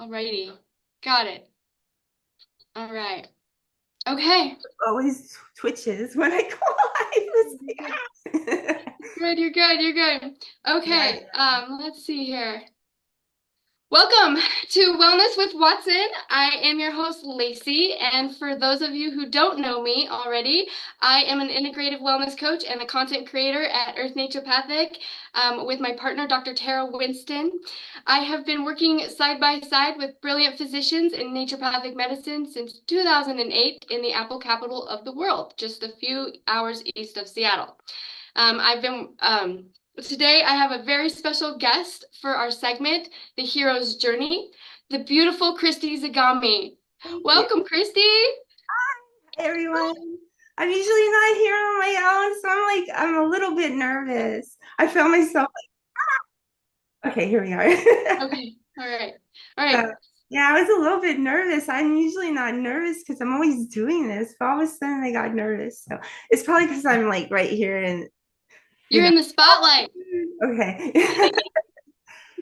Alrighty. Got it. All right. Okay. Always twitches when I go live. It's like, ah. Good, you're good, you're good. Yeah. Okay, let's see here. Welcome to Wellness with Watson. I am your host, Lacy, and for those of you who don't know me already, I am an integrative wellness coach and a content creator at Earth Naturopathic with my partner, Dr. Tara Winston. I have been working side by side with brilliant physicians in naturopathic medicine since 2008 in the apple capital of the world, just a few hours east of Seattle. I've been Today I have a very special guest for our segment, The Hero's Journey, the beautiful Christy Zagami. Thank you. Welcome, Christy. Hi, everyone. I'm usually not here on my own, so I'm a little bit nervous. I feel myself like, okay, here we are. Okay, all right, all So, right. yeah, I was a little bit nervous. I'm usually not nervous because I'm always doing this, but all of a sudden I got nervous. So it's probably because I'm like right here and you You're know. in the spotlight. Okay.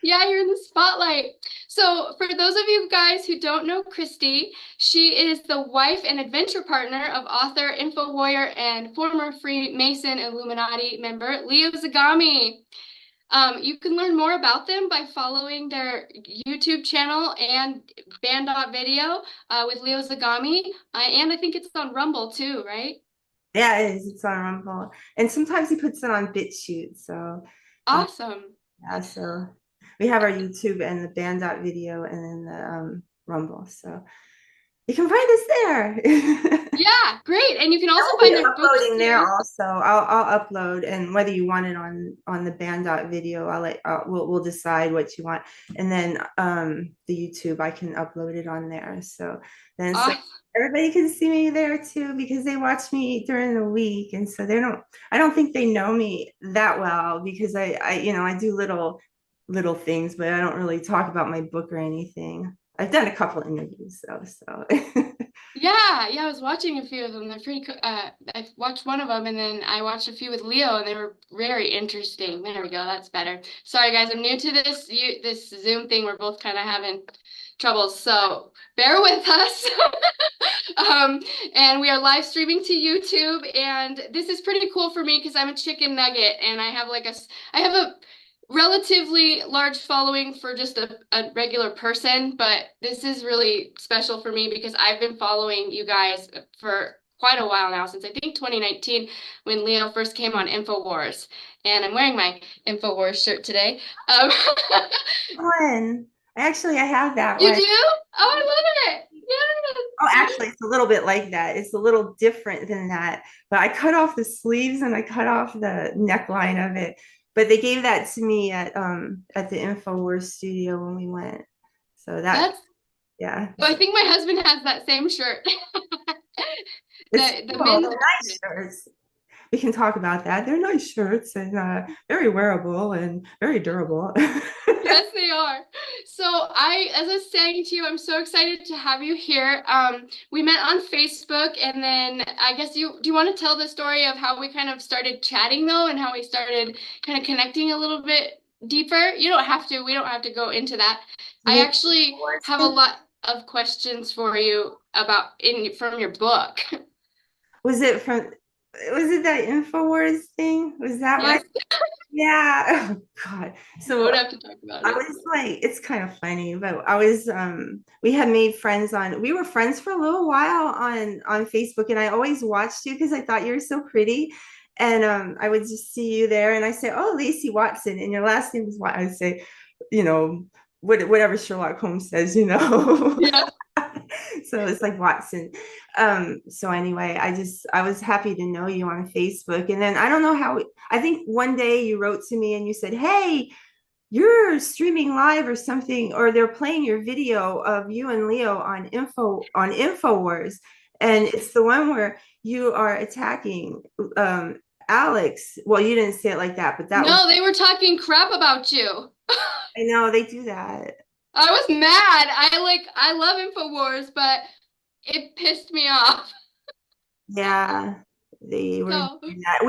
Yeah, you're in the spotlight. So, for those of you guys who don't know Christy, she is the wife and adventure partner of author, info warrior, and former Freemason Illuminati member Leo Zagami. You can learn more about them by following their YouTube channel and band.video with Leo Zagami. And I think it's on Rumble too, right? Yeah, it is. It's on Rumble. And sometimes he puts it on BitChute. So Awesome. yeah, so we have our YouTube and the band video and then the Rumble. So you can find us there. Yeah, great. And you can also I'll be find their books uploading there too. also. I'll upload, and whether you want it on the band video, we'll decide what you want, and then the YouTube I can upload it on there. So Awesome. everybody can see me there too because they watch me during the week, and so they don't. I don't think they know me that well because I do little things, but I don't really talk about my book or anything. I've done a couple interviews though, so. Yeah, I was watching a few of them. They're pretty cool. I watched one of them and then I watched a few with Leo and they were very interesting. There we go. That's better. Sorry guys, I'm new to this Zoom thing. We're both kind of having troubles, so bear with us. Um, and we are live streaming to YouTube, and this is pretty cool for me because I'm a chicken nugget, and I have a relatively large following for just a regular person, but this is really special for me because I've been following you guys for quite a while now, since I think 2019 when Leo first came on InfoWars, and I'm wearing my InfoWars shirt today. Um, One. I have that you one. do? Oh, I love it. Oh, Yes. actually, it's a little bit like that. It's a little different than that. But I cut off the sleeves and I cut off the neckline of it. But they gave that to me at the InfoWars studio when we went. So that, That's yeah, I think my husband has that same shirt. it's The cool. men's They're nice shirts. We can talk about that. They're nice shirts and very wearable and very durable. Yes, they are. So as I was saying to you, I'm so excited to have you here. We met on Facebook, and then I guess do you want to tell the story of how we kind of started chatting though, and how we started kind of connecting a little bit deeper? You don't have to. We don't have to go into that. You I mean actually have a lot of questions for you about in from your book. was it from was it that InfoWars thing? Was that right? Yes, Yeah. Oh God. you So don't have to talk about I it. was like, it's kind of funny, but I was we had made friends we were friends for a little while on Facebook, and I always watched you because I thought you were so pretty. And I would just see you there and I say, oh, Lacy Watson, and your last name is what I would say, you know, whatever Sherlock Holmes says. Yeah. So it's like Watson. So anyway, I was happy to know you on Facebook. And then I don't know how, I think one day you wrote to me and you said, hey, you're streaming live or something, or they're playing your video of you and Leo on InfoWars. And it's the one where you are attacking Alex. Well, you didn't say it like that, but that was, No, they were talking crap about you. I know they do that. I was mad. I love InfoWars, but it pissed me off. Yeah, they were So doing that.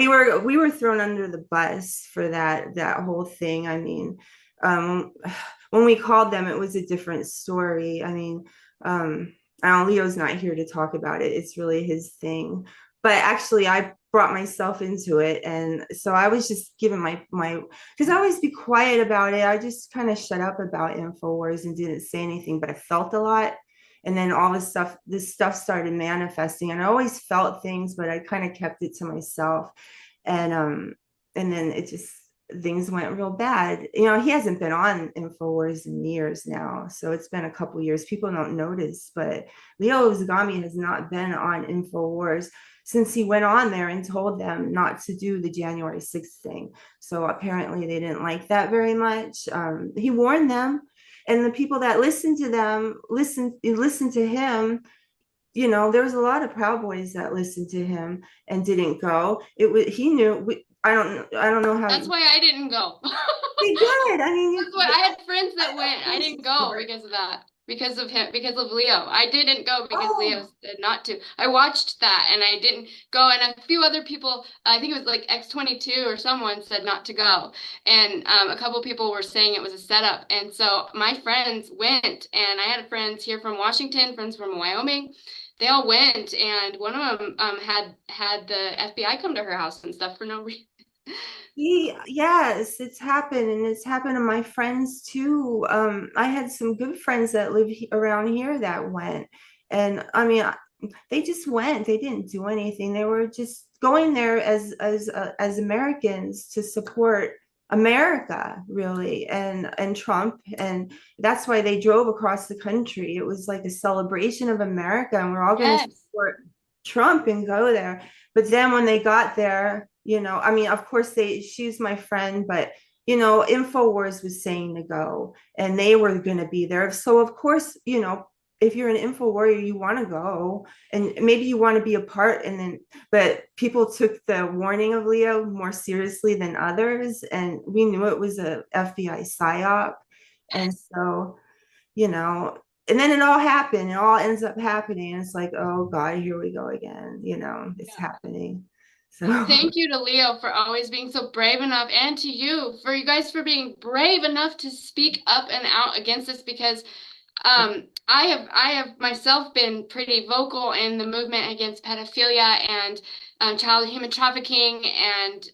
We were thrown under the bus for that whole thing. I mean, um, when we called them, it was a different story. I mean, I don't, Leo's not here to talk about it. It's really his thing. But actually, I brought myself into it, and so I was just giving my because I always be quiet about it. I just kind of shut up about Infowars and didn't say anything, but I felt a lot. And then all this stuff started manifesting, and I always felt things, but I kind of kept it to myself. And then it just things went real bad. You know, he hasn't been on Infowars in years now, so it's been a couple years. People don't notice, but Leo Zagami has not been on Infowars since he went on there and told them not to do the January 6th thing. So apparently they didn't like that very much. He warned them, and the people that listened to them listened to him. You know, there was a lot of Proud Boys that listened to him and didn't go. It was he knew. I don't know how. That's why I didn't go. They did. I mean, That's why I had friends that went. I didn't go because of that. Because of him, because of Leo. I didn't go because Leo oh, said not to. I watched that and I didn't go. And a few other people, I think it was like X22 or someone said not to go. And a couple people were saying it was a setup. And so my friends went, and I had friends here from Washington, friends from Wyoming. They all went, and one of them had the FBI come to her house and stuff for no reason. yes, it's happened, and it's happened to my friends too. I had some good friends that live around here that went, and I mean, they just went. They didn't do anything. They were just going there as Americans to support America, really, and Trump, and that's why they drove across the country. It was like a celebration of America, and we're all going to Yes. support Trump and go there. But then when they got there, you know, I mean, of course she's my friend, but you know, InfoWars was saying to go, and they were going to be there. So of course, you know, if you're an info warrior, you want to go, and maybe you want to be a part. And then, but people took the warning of Leo more seriously than others, and we knew it was a FBI psyop, and so you know, and then it all happened. It all ends up happening. And it's like, oh God, here we go again. You know, it's happening. So Thank you to Leo for always being so brave enough, and to you for you guys for being brave enough to speak up and out against this, because I have myself been pretty vocal in the movement against pedophilia and child human trafficking and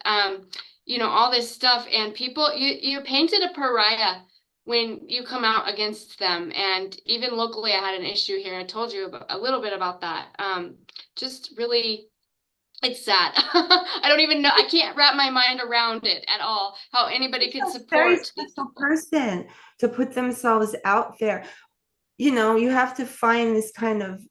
all this stuff. And people, you're painted a pariah when you come out against them. And even locally, I had an issue here. I told you about, a little bit about that. Just really. It's sad. I don't even know. I can't wrap my mind around it at all. How anybody could a very support these special people. person to put themselves out there. You know, you have to find this kind of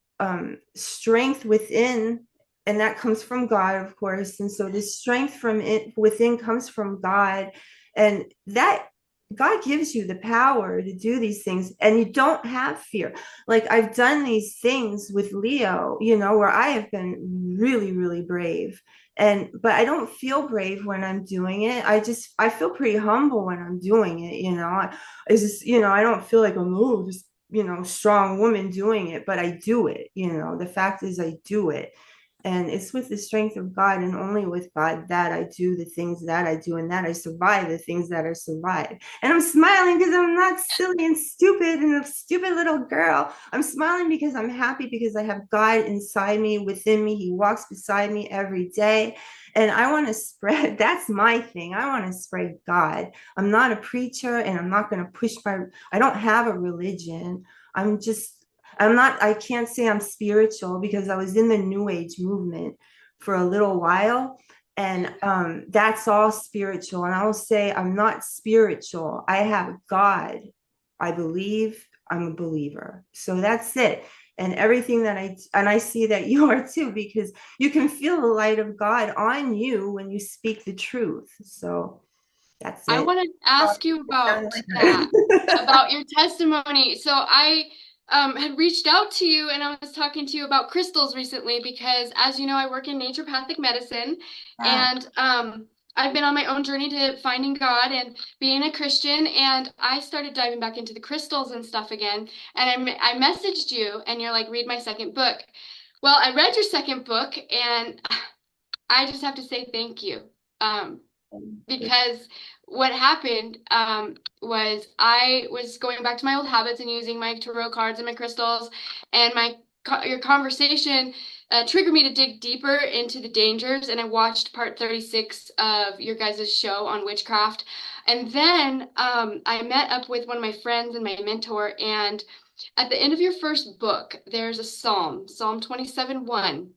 strength within, and that comes from God, of course. And so this strength from it within comes from God, and that God gives you the power to do these things, and you don't have fear. Like I've done these things with Leo, you know, where I have been really, really brave. And but I don't feel brave when I'm doing it. I feel pretty humble when I'm doing it, you know. It's just, you know, I don't feel like I'm just, you know, strong woman doing it, but I do it, you know. The fact is I do it. And it's with the strength of God, and only with God, that I do the things that I do, and that I survive the things that I survive. And I'm smiling because I'm not silly and stupid and a stupid little girl. I'm smiling because I'm happy, because I have God inside me, within me. He walks beside me every day. And I want to spread, that's my thing. I want to spread God. I'm not a preacher, and I'm not going to push I don't have a religion. I'm just I can't say I'm spiritual, because I was in the New Age movement for a little while. And that's all spiritual. And I will say I'm not spiritual. I have God. I believe. I'm a believer. So that's it. And everything that I see that you are too, because you can feel the light of God on you when you speak the truth. So that's I it. want to ask you about that, about your testimony. So I had reached out to you, and I was talking to you about crystals recently because, as you know, I work in naturopathic medicine, Yeah. and I've been on my own journey to finding God and being a Christian, and I started diving back into the crystals and stuff again. And I messaged you, and you're like, read my second book. Well, I read your second book, and I just have to say thank you. Because what happened was I was going back to my old habits and using my tarot cards and my crystals, and your conversation triggered me to dig deeper into the dangers. And I watched part 36 of your guys' show on witchcraft, and then I met up with one of my friends and my mentor. And at the end of your first book, there's a psalm, Psalm 27:1.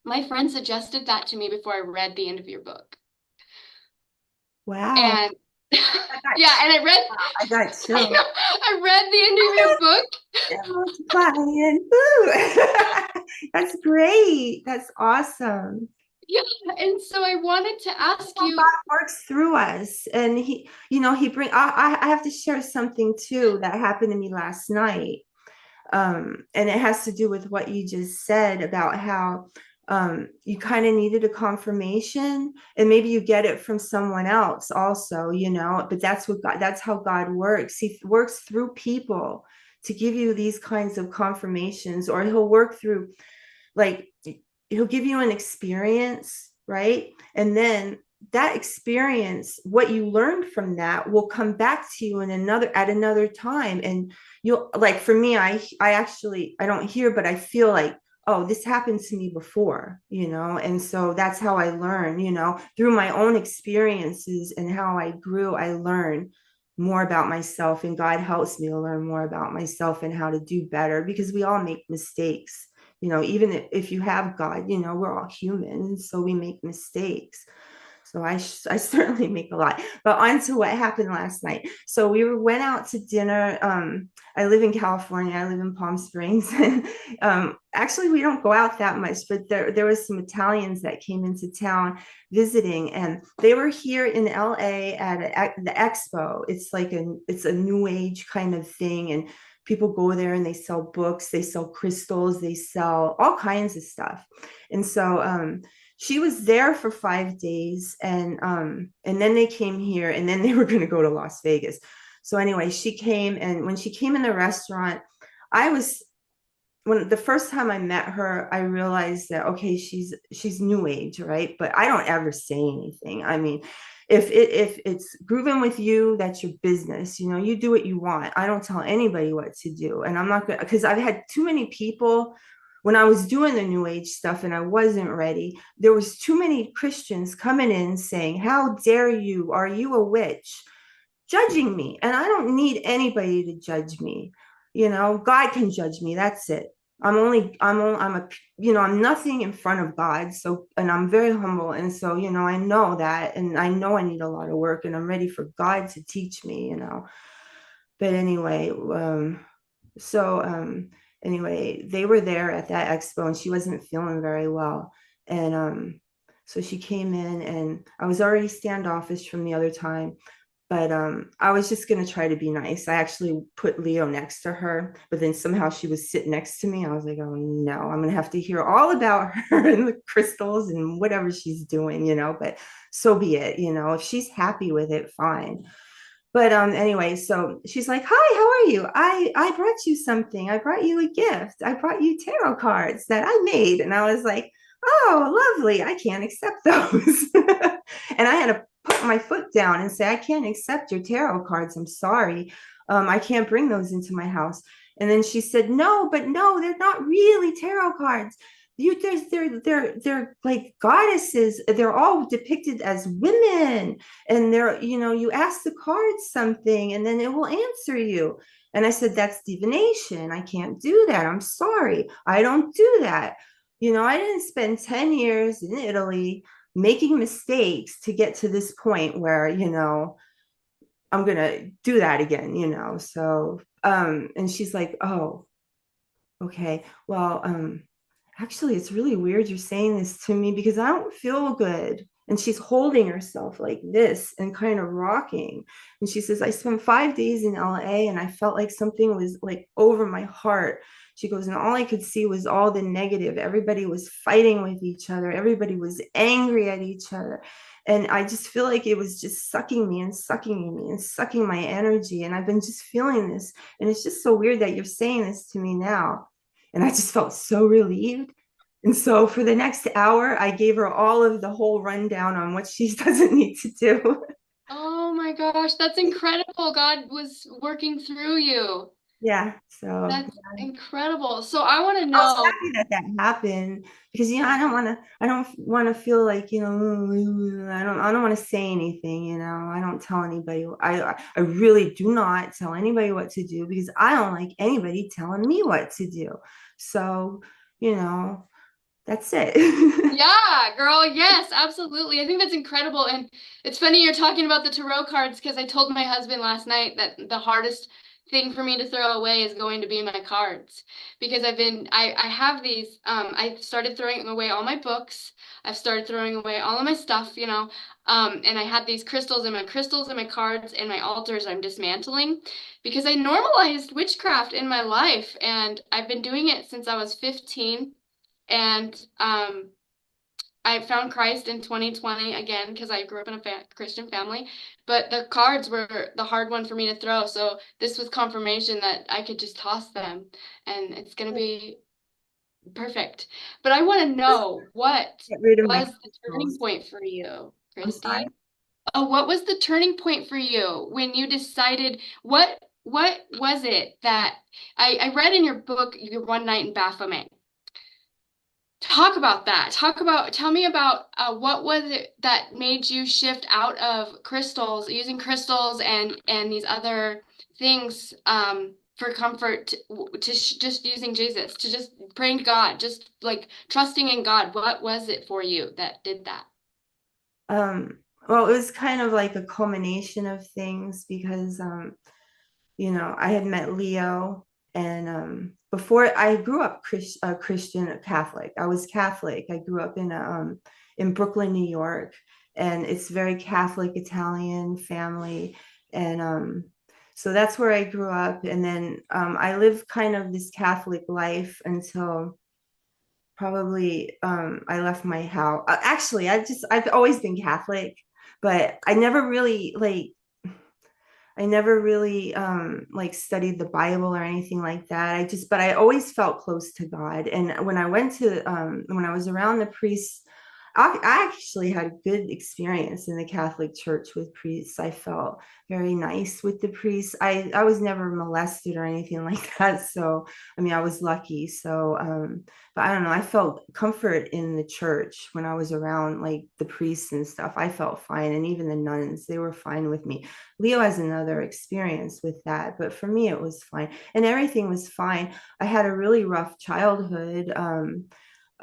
My friend suggested that to me before I read the end of your book. Wow. And I got yeah, and I got I chills. know, I read the end of your book. Multiplying. Ooh. That's great. That's awesome. Yeah, and so I wanted to ask How you. God works through us, and he bring. I have to share something too that happened to me last night. And it has to do with what you just said about how you kind of needed a confirmation, and maybe you get it from someone else also, but that's how God works. He works through people to give you these kinds of confirmations, or he'll work through, like, he'll give you an experience, right? And then that experience, what you learned from that, will come back to you at another time. And you'll, like, for me, I actually, I don't hear, but I feel like, oh, this happened to me before, and so that's how I learn, through my own experiences and how I grew. I learn more about myself, and God helps me to learn more about myself and how to do better, because we all make mistakes. Even if you have God, we're all human, so we make mistakes. So I certainly make a lot. But on to what happened last night. So went out to dinner. I live in California. I live in Palm Springs. And actually, we don't go out that much, but there was some Italians that came into town visiting, and they were here in LA at the expo. It's a new age kind of thing, and people go there and they sell books, they sell crystals, they sell all kinds of stuff. And so she was there for 5 days, and then they came here, and then they were going to go to Las Vegas. So anyway, she came, and when she came in the restaurant, I was when the first time I met her, I realized that, okay, she's new age, right? But I don't ever say anything. I mean, if it's grooving with you, that's your business. You do what you want. I don't tell anybody what to do, and I'm not gonna, because I've had too many people. When I was doing the new age stuff and I wasn't ready, there was too many Christians coming in saying, "How dare you? Are you a witch?" Judging me. And I don't need anybody to judge me. God can judge me. That's it. I'm nothing in front of God. So, and I'm very humble. And so, I know that, and I know I need a lot of work, and I'm ready for God to teach me. But anyway, anyway, they were there at that expo, and she wasn't feeling very well. And so she came in, and I was already standoffish from the other time, but I was just going to try to be nice. I actually put Leo next to her, but then somehow she was sitting next to me. I was like, oh no, I'm going to have to hear all about her and the crystals and whatever she's doing, but so be it. If she's happy with it, fine. But anyway, so she's like, hi, how are you? I brought you something. I brought you a gift. I brought you tarot cards that I made. And I was like, oh, lovely. I can't accept those. And I had to put my foot down and say, I can't accept your tarot cards. I'm sorry. I can't bring those into my house. And then she said, no, but no, they're not really tarot cards. They're like goddesses. They're all depicted as women, and you ask the cards something, and then it will answer you. And I said, that's divination. I can't do that. I'm sorry. I don't do that. I didn't spend 10 years in Italy making mistakes to get to this point where, I'm going to do that again. So, and she's like, oh, okay. Well, actually, it's really weird you're saying this to me, because I don't feel good. And she's holding herself like this and kind of rocking. And she says, I spent 5 days in LA, and I felt like something was like over my heart. She goes, and all I could see was all the negative. Everybody was fighting with each other. Everybody was angry at each other. And I just feel like it was just sucking me and sucking me and sucking my energy. And I've been just feeling this. And it's just so weird that you're saying this to me now. And I just felt so relieved. And so for the next hour, I gave her all of the whole rundown on what she doesn't need to do. Oh Oh my gosh, that's incredible. God was working through you. Yeah, so That's incredible. So I want to I was know, happy that that happened because I don't want to feel like, I don't want to say anything, I don't tell anybody. I really do not tell anybody what to do because I don't like anybody telling me what to do. So, you know, that's it. yeah, girl, yes, absolutely. I think that's incredible. And it's funny you're talking about the tarot cards because I told my husband last night that the hardest thing for me to throw away is going to be my cards because I have these, I started throwing away all my books. I've started throwing away all of my stuff, and I had these crystals and my cards and my altars I'm dismantling because I normalized witchcraft in my life and I've been doing it since I was 15. And I found Christ in 2020 again because I grew up in a Christian family, but the cards were the hard one for me to throw. So this was confirmation that I could just toss them and it's going to be perfect. But I want to know what Get rid of my was the turning crystals. point for you, I'm sorry. Christy? Oh, what was the turning point for you when you decided what was it that I read in your book, Your One Night in Baphomet? Talk about that. Tell me about what was it that made you shift out of crystals, using crystals and these other things for comfort just using Jesus, to just praying to God, just like trusting in God. What was it for you that did that? Um, well, it was kind of like a culmination of things because I had met Leo, and before I grew up Christian Catholic. I was Catholic. I grew up in Brooklyn, New York, and it's very Catholic Italian family, and so that's where I grew up. And then I lived kind of this Catholic life until probably I left my house. Actually, I've always been Catholic, but I never really like studied the Bible or anything like that. But I always felt close to God. And when I was around the priests, I actually had a good experience in the Catholic Church with priests. I felt very nice with the priests. I was never molested or anything like that. So, I mean, I was lucky. So, but I don't know. I felt comfort in the church when I was around like the priests and stuff. I felt fine. And even the nuns, they were fine with me. Leo has another experience with that, but for me, it was fine. And everything was fine. I had a really rough childhood.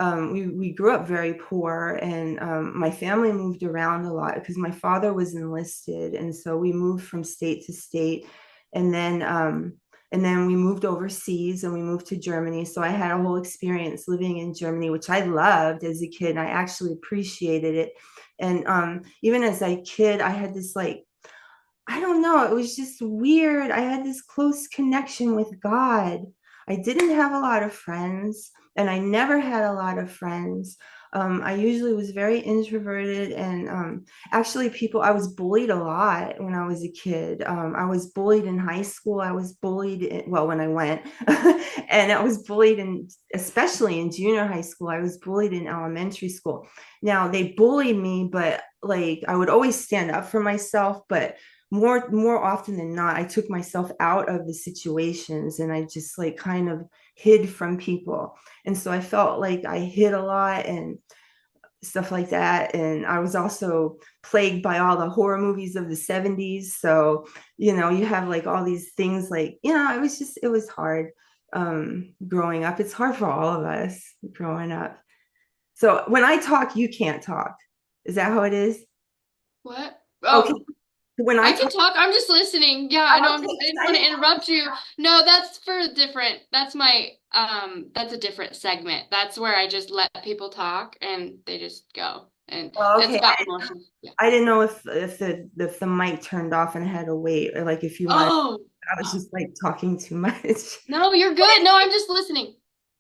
We grew up very poor, and my family moved around a lot because my father was enlisted, and so we moved from state to state, and then we moved overseas and we moved to Germany. So I had a whole experience living in Germany, which I loved as a kid, and I actually appreciated it. And even as a kid, I had this like I don't know. It was just weird. I had this close connection with God. I didn't have a lot of friends, and I never had a lot of friends. I usually was very introverted, and actually, I was bullied a lot when I was a kid. I was bullied in high school. I was bullied, well, when I went, and I was bullied especially in junior high school. I was bullied in elementary school. Now, they bullied me, but like I would always stand up for myself, but more often than not, I took myself out of the situations and I just like kind of hid from people. And so I felt like I hid a lot and stuff like that. And I was also plagued by all the horror movies of the 70s. So, you have like all these things like, it was hard growing up. It's hard for all of us growing up. So when I talk, you can't talk. Is that how it is? What? Okay. Oh, When I I can talk, talk. I'm just listening. Yeah, I know. okay, I 'cause didn't want to interrupt you. No, that's for a different. That's my that's a different segment. That's where I just let people talk and they just go. And it's okay. about emotions. Yeah. I didn't know if the mic turned off and I had to wait, or like if you wanted. Oh, I was just like talking too much. no, you're good. No, I'm just listening.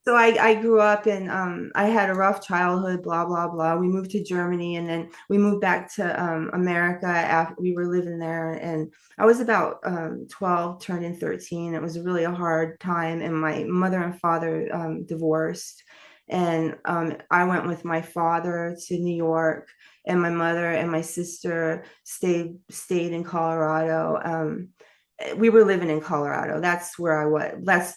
So I grew up and I had a rough childhood, blah, blah, blah. We moved to Germany and then we moved back to America after we were living there. And I was about 12, turning 13. It was really a hard time. And my mother and father divorced. And I went with my father to New York, and my mother and my sister stayed in Colorado. We were living in Colorado. That's where I was. That's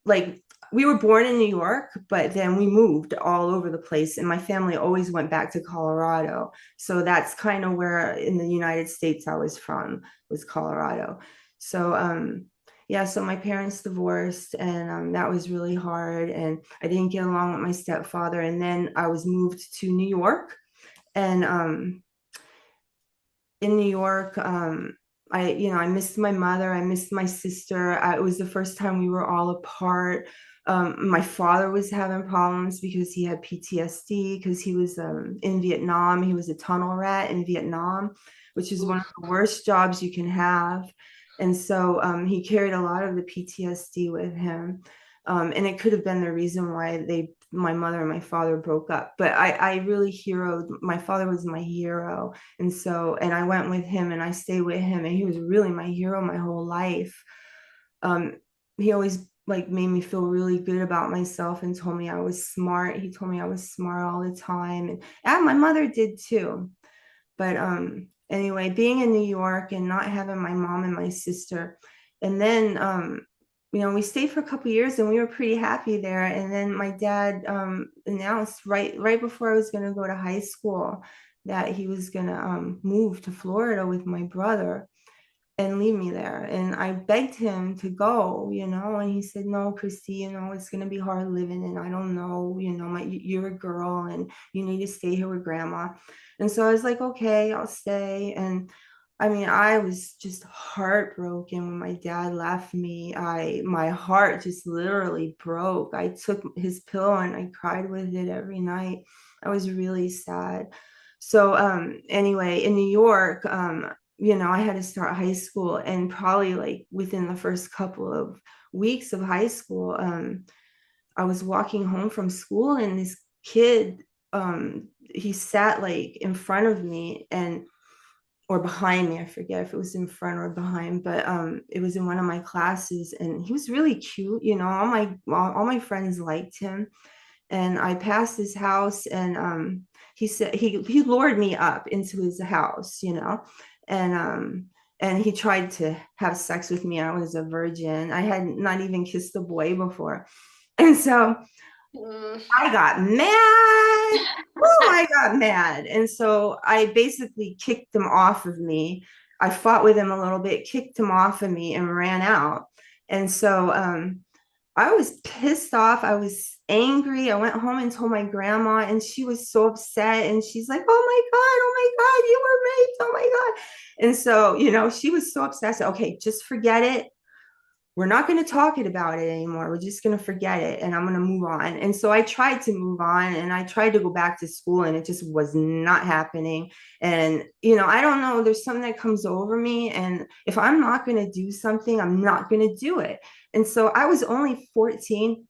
like, we were born in New York, but then we moved all over the place, and my family always went back to Colorado. So that's kind of where in the United States I was from, was Colorado. So yeah, so my parents divorced, and that was really hard, and I didn't get along with my stepfather. And then I was moved to New York, and in New York, I missed my mother. I missed my sister. It was the first time we were all apart. My father was having problems because he had PTSD, because he was in Vietnam. He was a tunnel rat in Vietnam, which is one of the worst jobs you can have. And so he carried a lot of the PTSD with him. And it could have been the reason why my mother and my father broke up. But I really heroed. My father was my hero. And I went with him, and I stayed with him, and he was really my hero my whole life. He always like made me feel really good about myself and told me I was smart. He told me I was smart all the time. And my mother did too. But anyway, being in New York and not having my mom and my sister, and then we stayed for a couple years, and we were pretty happy there. And then my dad announced right before I was going to go to high school that he was going to move to Florida with my brother and leave me there. And I begged him to go, and he said, "No, Christy, it's going to be hard living. And I don't know, you're a girl and you need to stay here with grandma." And so I was like, "Okay, I'll stay." And I mean, I was just heartbroken when my dad left me. My heart just literally broke. I took his pillow and I cried with it every night. I was really sad. So anyway, in New York, I had to start high school, and probably like within the first couple of weeks of high school, I was walking home from school, and this kid, he sat like in front of me or behind me. I forget if it was in front or behind, but it was in one of my classes, and he was really cute. All my friends liked him. And I passed his house, and he said he lured me up into his house, and and he tried to have sex with me. I was a virgin. I had not even kissed a boy before. And so I got mad. Oh, I got mad. And so I basically kicked him off of me. I fought with him a little bit, kicked him off of me, and ran out. And so I was pissed off. I was angry. I went home and told my grandma, and she was so upset. And she's like, oh my God, you were raped. Oh my God. And so, she was so upset. I said, "Okay, just forget it. We're not going to talk about it anymore. We're just going to forget it, and I'm going to move on." And so I tried to move on, and I tried to go back to school, and it just was not happening. And, I don't know, there's something that comes over me. And if I'm not going to do something, I'm not going to do it. And so I was only 14,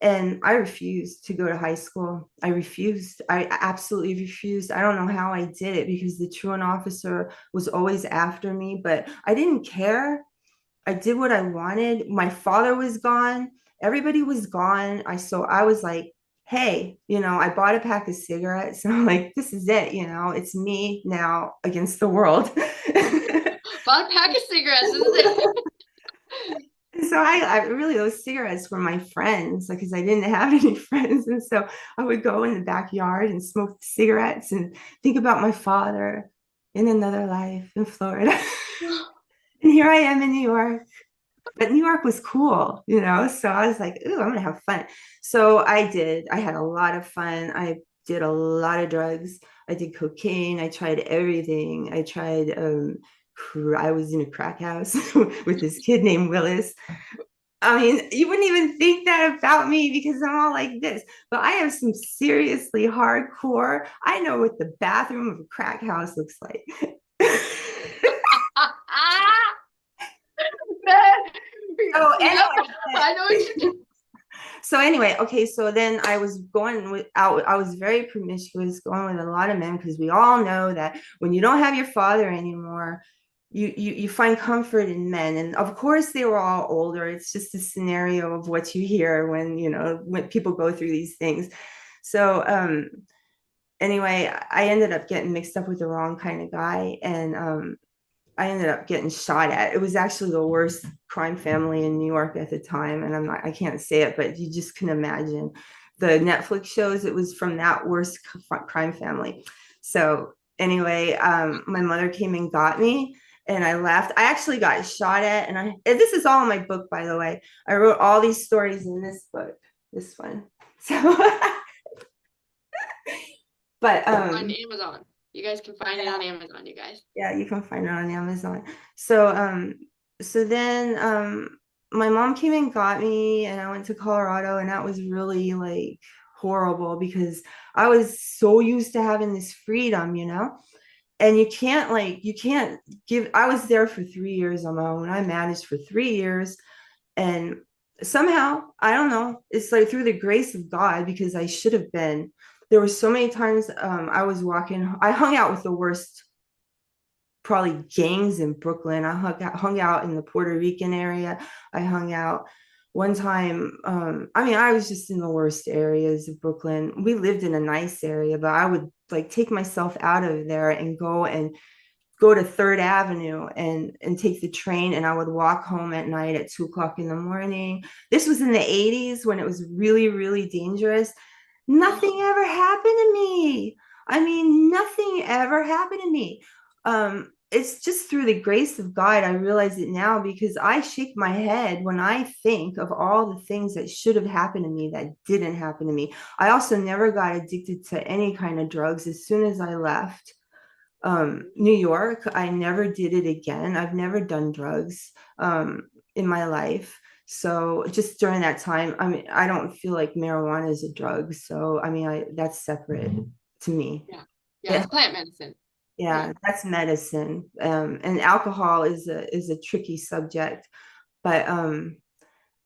and I refused to go to high school. I refused. I absolutely refused. I don't know how I did it, because the truant officer was always after me, but I didn't care. I did what I wanted. My father was gone. Everybody was gone. So I was like, "Hey, I bought a pack of cigarettes." And I'm like, "This is it. It's me now against the world." Bought a pack of cigarettes. This is it. So I really, those cigarettes were my friends, because I didn't have any friends. And so I would go in the backyard and smoke cigarettes and think about my father in another life in Florida. And here I am in New York. But New York was cool, so I was like, "Ooh, I'm gonna have fun." So I did. I had a lot of fun. I did a lot of drugs. I did cocaine. I tried everything. I was in a crack house with this kid named Willis. I mean, you wouldn't even think that about me, because I'm all like this, but I have some seriously hardcore. I know what the bathroom of a crack house looks like. Oh, anyway, I know what you're doing. So anyway, okay, so then I was I was very promiscuous, going with a lot of men, because we all know that when you don't have your father anymore, you find comfort in men, and of course they were all older. It's just a scenario of what you hear when when people go through these things. So anyway, I ended up getting mixed up with the wrong kind of guy, and I ended up getting shot at. It was actually the worst crime family in New York at the time, and I can't say it, but you just can imagine the Netflix shows. It was from that worst crime family. So anyway, my mother came and got me, and I left. I actually got shot at, and this is all in my book, by the way. I wrote all these stories in this book, this one. So, but On Amazon. You guys can find it on Amazon, you guys. yeah, you can find it on Amazon. So then my mom came and got me, and I went to Colorado, and that was really like horrible because I was so used to having this freedom, and you can't give. I was there for 3 years on my own. I managed for 3 years, and somehow, I don't know, it's like through the grace of God, because I should have been. There were so many times I was walking, I hung out with the worst, probably, gangs in Brooklyn. I hung out in the Puerto Rican area. I hung out one time. I mean, I was just in the worst areas of Brooklyn. We lived in a nice area, but I would like take myself out of there and go to Third Avenue and take the train, and I would walk home at night at 2 o'clock in the morning. This was in the 80s when it was really, really dangerous. Nothing ever happened to me. I mean, nothing ever happened to me. It's just through the grace of God. I realize it now because I shake my head when I think of all the things that should have happened to me that didn't happen to me. I also never got addicted to any kind of drugs. As soon as I left New York, I never did it again. I've never done drugs in my life. So just during that time, I mean, I don't feel like marijuana is a drug. So I mean, that's separate to me. Yeah. Yeah, It, it's plant medicine. yeah, Yeah. that's medicine. And alcohol is a tricky subject, but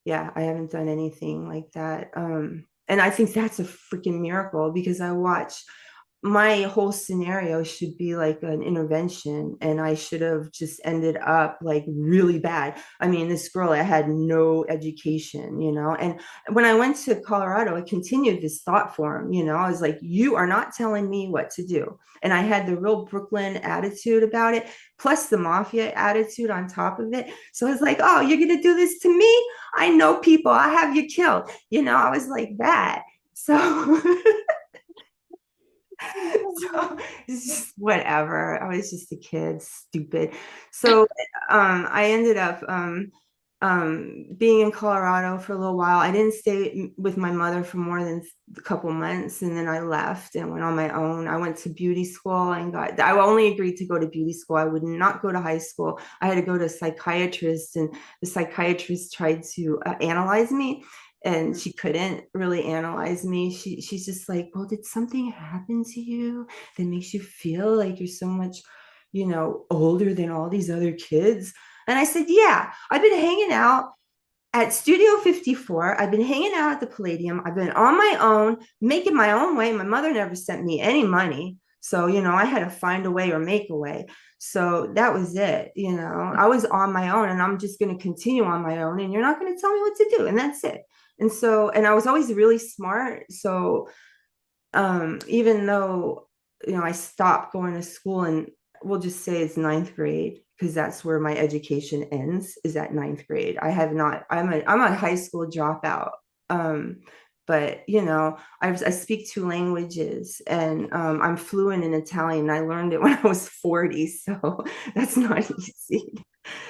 yeah, I haven't done anything like that. And I think that's a freaking miracle because I watch my whole scenario should be like an intervention, and I should have just ended up like really bad. I mean, this girl that had no education, and when I went to Colorado, I continued this thought form. I was like, you are not telling me what to do. And I had the real Brooklyn attitude about it, plus the mafia attitude on top of it. So I was like, oh, you're gonna do this to me? I know people, I have you killed. I was like that. So so it's just whatever. I was just a kid, stupid. So I ended up being in Colorado for a little while. I didn't stay with my mother for more than a couple months, and then I left and went on my own. I went to beauty school and I only agreed to go to beauty school. I would not go to high school. I had to go to a psychiatrist, and the psychiatrist tried to analyze me, and she couldn't really analyze me. She's just like, well, did something happen to you that makes you feel like you're so much, older than all these other kids? And I said, yeah, I've been hanging out at Studio 54. I've been hanging out at the Palladium. I've been on my own, making my own way. My mother never sent me any money. So, I had to find a way or make a way. So that was it. I was on my own, and I'm just going to continue on my own, and you're not going to tell me what to do. And that's it. And I was always really smart. So even though, I stopped going to school, and we'll just say it's ninth grade, because that's where my education ends, is at ninth grade. I'm a high school dropout. But I speak 2 languages, and I'm fluent in Italian. I learned it when I was 40, so that's not easy.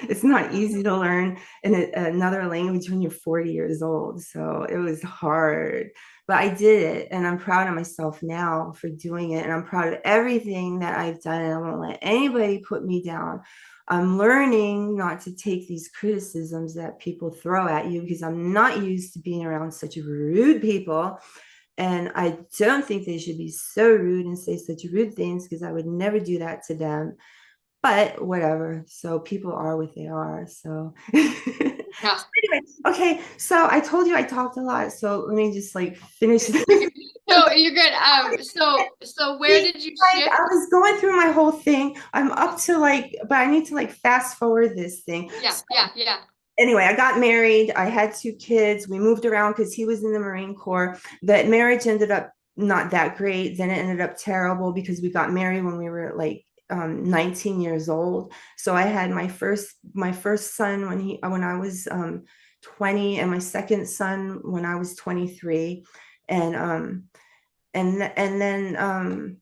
It's not easy to learn another language when you're 40 years old. So it was hard, but I did it, and I'm proud of myself now for doing it. And I'm proud of everything that I've done, and I won't let anybody put me down. I'm learning not to take these criticisms that people throw at you, because I'm not used to being around such rude people. And I don't think they should be so rude and say such rude things, because I would never do that to them. but whatever. So people are what they are. So Yeah. anyway, okay. So I told you I talked a lot. So let me just like finish this. No, you're good. So where did you Like shift? I was going through my whole thing. I'm up to like, but I need to like fast forward this thing. Yeah, So yeah. anyway, I got married. I had 2 kids. We moved around because he was in the Marine Corps. That marriage ended up not that great. Then it ended up terrible because we got married when we were like 19 years old. So I had my first son when I was 20, and my second son when I was 23, and then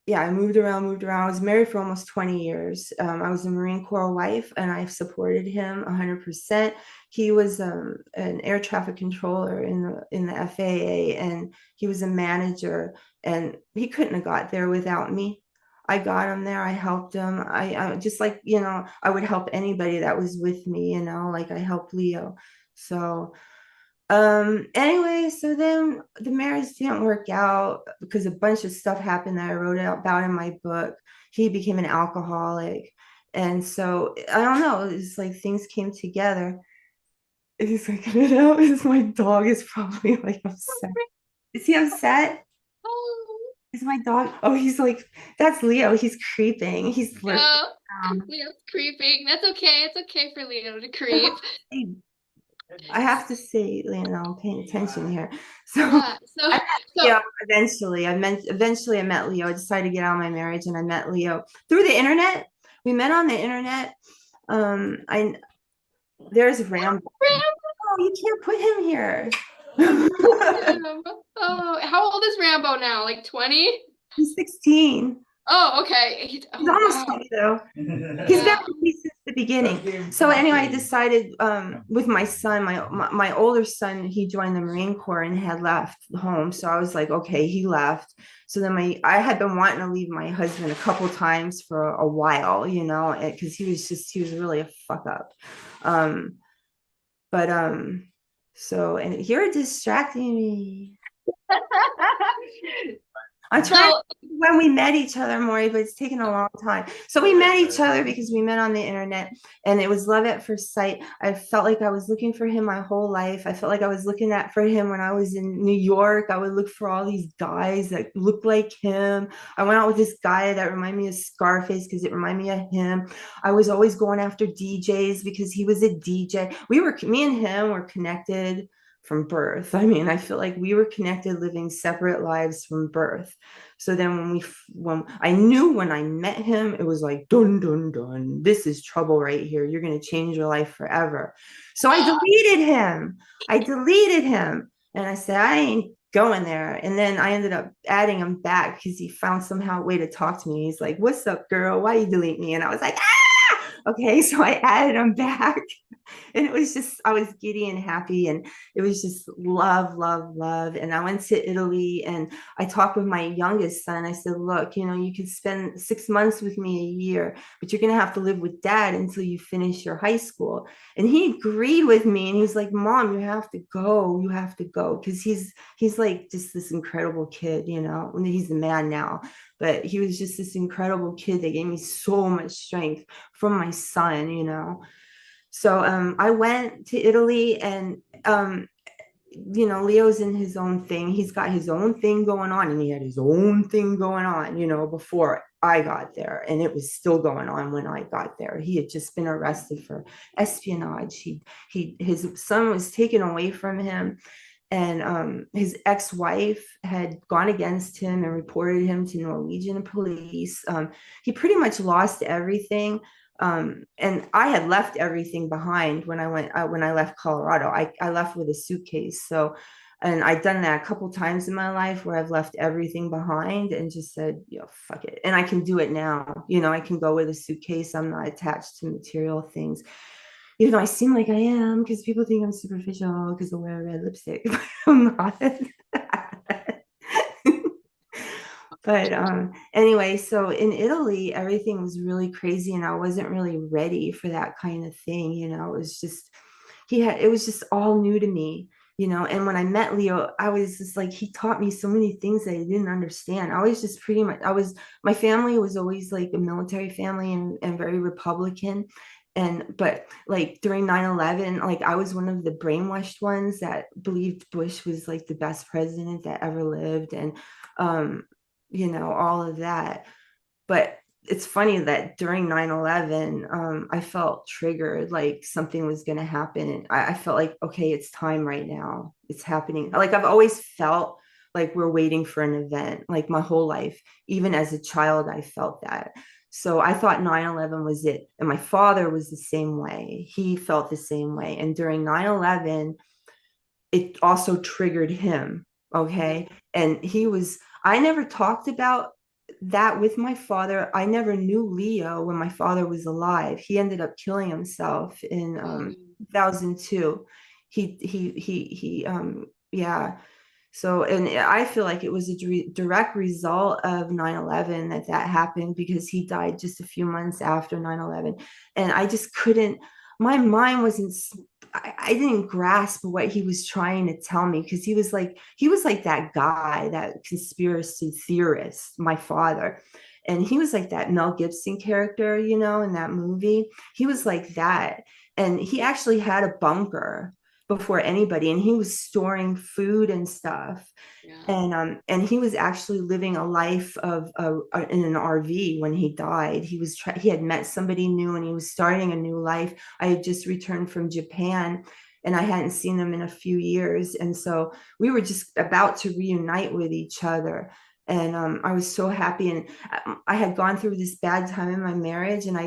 yeah, I moved around. I was married for almost 20 years. I was a Marine Corps wife, and I supported him 100%. He was an air traffic controller in the FAA, and he was a manager, and he couldn't have got there without me. I got him there. I helped him. I just like, I would help anybody that was with me, like I helped Leo. So anyway, so then the marriage didn't work out because a bunch of stuff happened that I wrote about in my book. He became an alcoholic, and so I don't know, it's like things came together. He's like, my dog is probably like upset. Is he upset? Oh, Is my dog? Oh, he's like, that's Leo. He's creeping. He's lurking no. around. Leo's creeping. That's okay. It's okay for Leo to creep. I have to say, I'm paying attention here. So Yeah. So I met so Leo eventually. Eventually I met Leo. I decided to get out of my marriage, and I met Leo through the internet. We met on the internet. I There's Rambo. Oh, you can't put him here. Oh, how old is Rambo now? Like 20? He's 16. Oh, okay. He's Oh, almost wow. 20 though. He's been Yeah. with me since the beginning. So anyway, I decided with my son, my older son, he joined the Marine Corps and had left home. So I was like, okay, he left. So then I had been wanting to leave my husband a couple times for a while, because he was really a fuck up. Um, but so and you're distracting me. I'm trying So, when we met each other, Maury, but it's taken a long time. So we met each other because we met on the internet, and it was love at first sight. I felt like I was looking for him my whole life. I felt like I was looking for him when I was in New York. I would look for all these guys that looked like him. I went out with this guy that reminded me of Scarface because it reminded me of him. I was always going after DJs because he was a DJ. Me and him were connected from birth. I mean, I feel like we were connected, living separate lives from birth. So then when I knew when I met him, it was like, dun, dun, dun, this is trouble right here. You're going to change your life forever. So I deleted him. And I said, I ain't going there. And then I ended up adding him back because he found somehow a way to talk to me. He's like, what's up, girl? Why you delete me? And I was like, okay. So I added him back. And it was just, I was giddy and happy, and it was just love, love, love. And I went to Italy, and I talked with my youngest son. I said, look, you could spend 6 months with me a year, but you're going to have to live with dad until you finish your high school. And he agreed with me, and he's like, Mom, you have to go, because he's like just this incredible kid. He's a man now, but he was just this incredible kid that gave me so much strength from my son. So I went to Italy, and Leo's in his own thing. He's got his own thing going on, and he had his own thing going on, before I got there, and it was still going on when I got there. He had just been arrested for espionage. His son was taken away from him, and his ex-wife had gone against him and reported him to Norwegian police. He pretty much lost everything. And I had left everything behind when I left Colorado. I left with a suitcase. So, and I'd done that a couple times in my life where I've left everything behind and just said, fuck it. And I can do it now. I can go with a suitcase. I'm not attached to material things, even though I seem like I am, because people think I'm superficial because I wear red lipstick. I'm not. But anyway, so in Italy, everything was really crazy, and I wasn't really ready for that kind of thing. It was just it was just all new to me. And when I met Leo, I was just like, he taught me so many things that I didn't understand. I was just pretty much, my family was always like a military family and very Republican. But like during 9/11, like I was one of the brainwashed ones that believed Bush was like the best president that ever lived. And, all of that. But it's funny that during 9/11, I felt triggered, like something was going to happen. And I felt like, okay, it's time right now. It's happening. Like I've always felt like we're waiting for an event, like my whole life. Even as a child, I felt that. So I thought 9/11 was it. And my father was the same way. He felt the same way. And during 9/11, it also triggered him. Okay. And I never talked about that with my father. I never knew Leo when my father was alive. He ended up killing himself in Mm. 2002. Yeah. So, and I feel like it was a direct result of 9/11 that happened, because he died just a few months after 9/11. And I just couldn't, my mind wasn't, I didn't grasp what he was trying to tell me, because he was like that guy, that conspiracy theorist, my father. And he was like that Mel Gibson character, in that movie. He was like that. And he actually had a bunker before anybody, and he was storing food and stuff. Yeah. And he was actually living a life of in an RV when he died. He had met somebody new, and he was starting a new life. I had just returned from Japan, and I hadn't seen him in a few years, and so we were just about to reunite with each other. And I was so happy. And I had gone through this bad time in my marriage, and I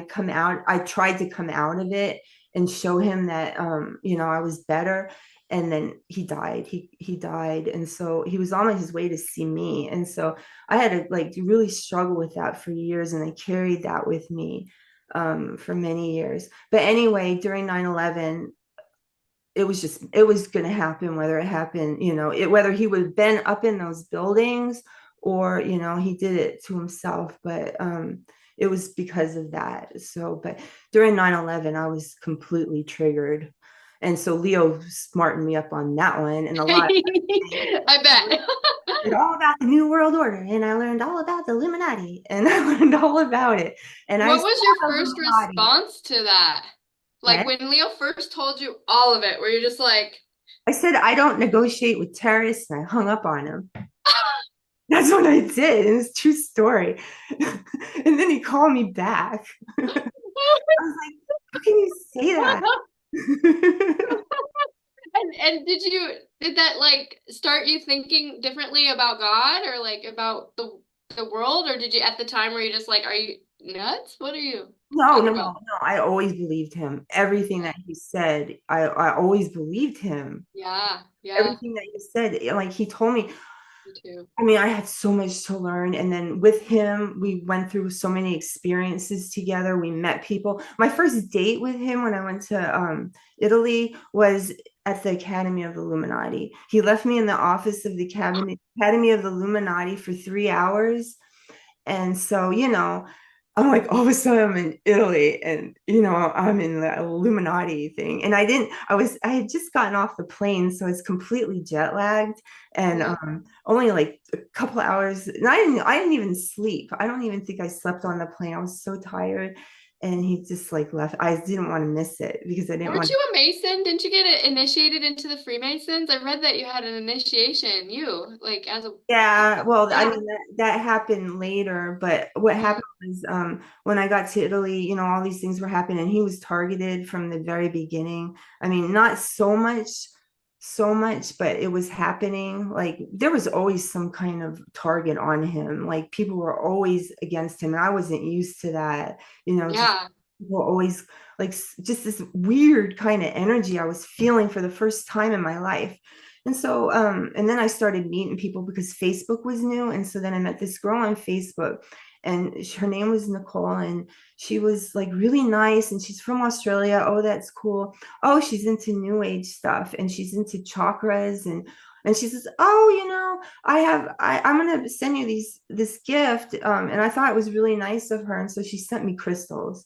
tried to come out of it and show him that I was better. And then he died. He died, and so he was on his way to see me. And so I had to like really struggle with that for years, and I carried that with me for many years. But anyway, during 9/11, it was going to happen, whether it happened, whether he would have been up in those buildings, or he did it to himself. But it was because of that. So, but during 9/11, I was completely triggered. And so Leo smartened me up on that one, and a lot. I bet. Learned all about the New World Order, and I learned all about the Illuminati, and I learned all about it. And I What saw was your the first Illuminati. response to that? Like What? when Leo first told you all of it, were you just like, I said I don't negotiate with terrorists, and I hung up on him. That's what I did. It was a true story. And then he called me back. I was like, how can you say that? and did that like start you thinking differently about God or like about the world, or did you at the time were you just like, are you nuts? What are you No, talking no, no, about? no. I always believed him. Everything that he said, I always believed him. Yeah, yeah, Everything that he said, like he told me. me too. I mean, I had so much to learn. And then with him, we went through so many experiences together. We met people. My first date with him when I went to Italy was at the Academy of the Illuminati. He left me in the office of the Academy of the Illuminati for 3 hours. And so, I'm like, all of a sudden I'm in Italy, and, I'm in the Illuminati thing. And I had just gotten off the plane. So it's completely jet lagged, and Mhm. only like a couple hours. And I didn't even sleep. I don't even think I slept on the plane. I was so tired. And he just like left. I didn't want to miss it, because I didn't Weren't want. you a Mason? Didn't you get initiated into the Freemasons? I read that you had an initiation, you like as a Yeah, well, I yeah. mean that happened later, but what Mhm. happened was when I got to Italy, all these things were happening, and he was targeted from the very beginning. I mean, not so much, but it was happening. Like there was always some kind of target on him. Like people were always against him, and I wasn't used to that. Just Yeah. people always like just this weird kind of energy I was feeling for the first time in my life. And so, and then I started meeting people because Facebook was new. And so then I met this girl on Facebook, and her name was Nicole, and she was like really nice, and she's from Australia. Oh, that's cool. Oh, she's into new age stuff, and she's into chakras. And she says, oh, I'm going to send you this gift. And I thought it was really nice of her. And so she sent me crystals.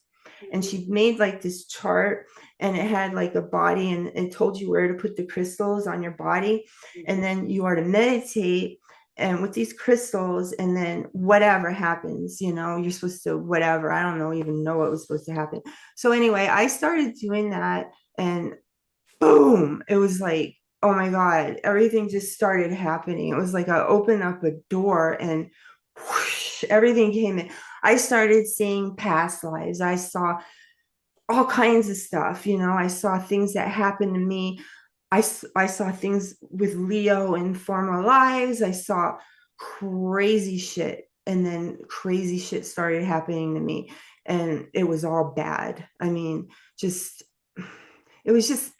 and she made like this chart, and it had like a body, and it told you where to put the crystals on your body, and then you are to meditate and with these crystals, and then whatever happens, you're supposed to whatever, I don't know, even know what was supposed to happen. So anyway, I started doing that, and boom, it was like, oh my God, everything just started happening. It was like I opened up a door, and whoosh, everything came in. I started seeing past lives. I saw all kinds of stuff. I saw things that happened to me. I saw things with Leo in former lives. I saw crazy shit. And then crazy shit started happening to me. And it was all bad. I mean, just, it was just,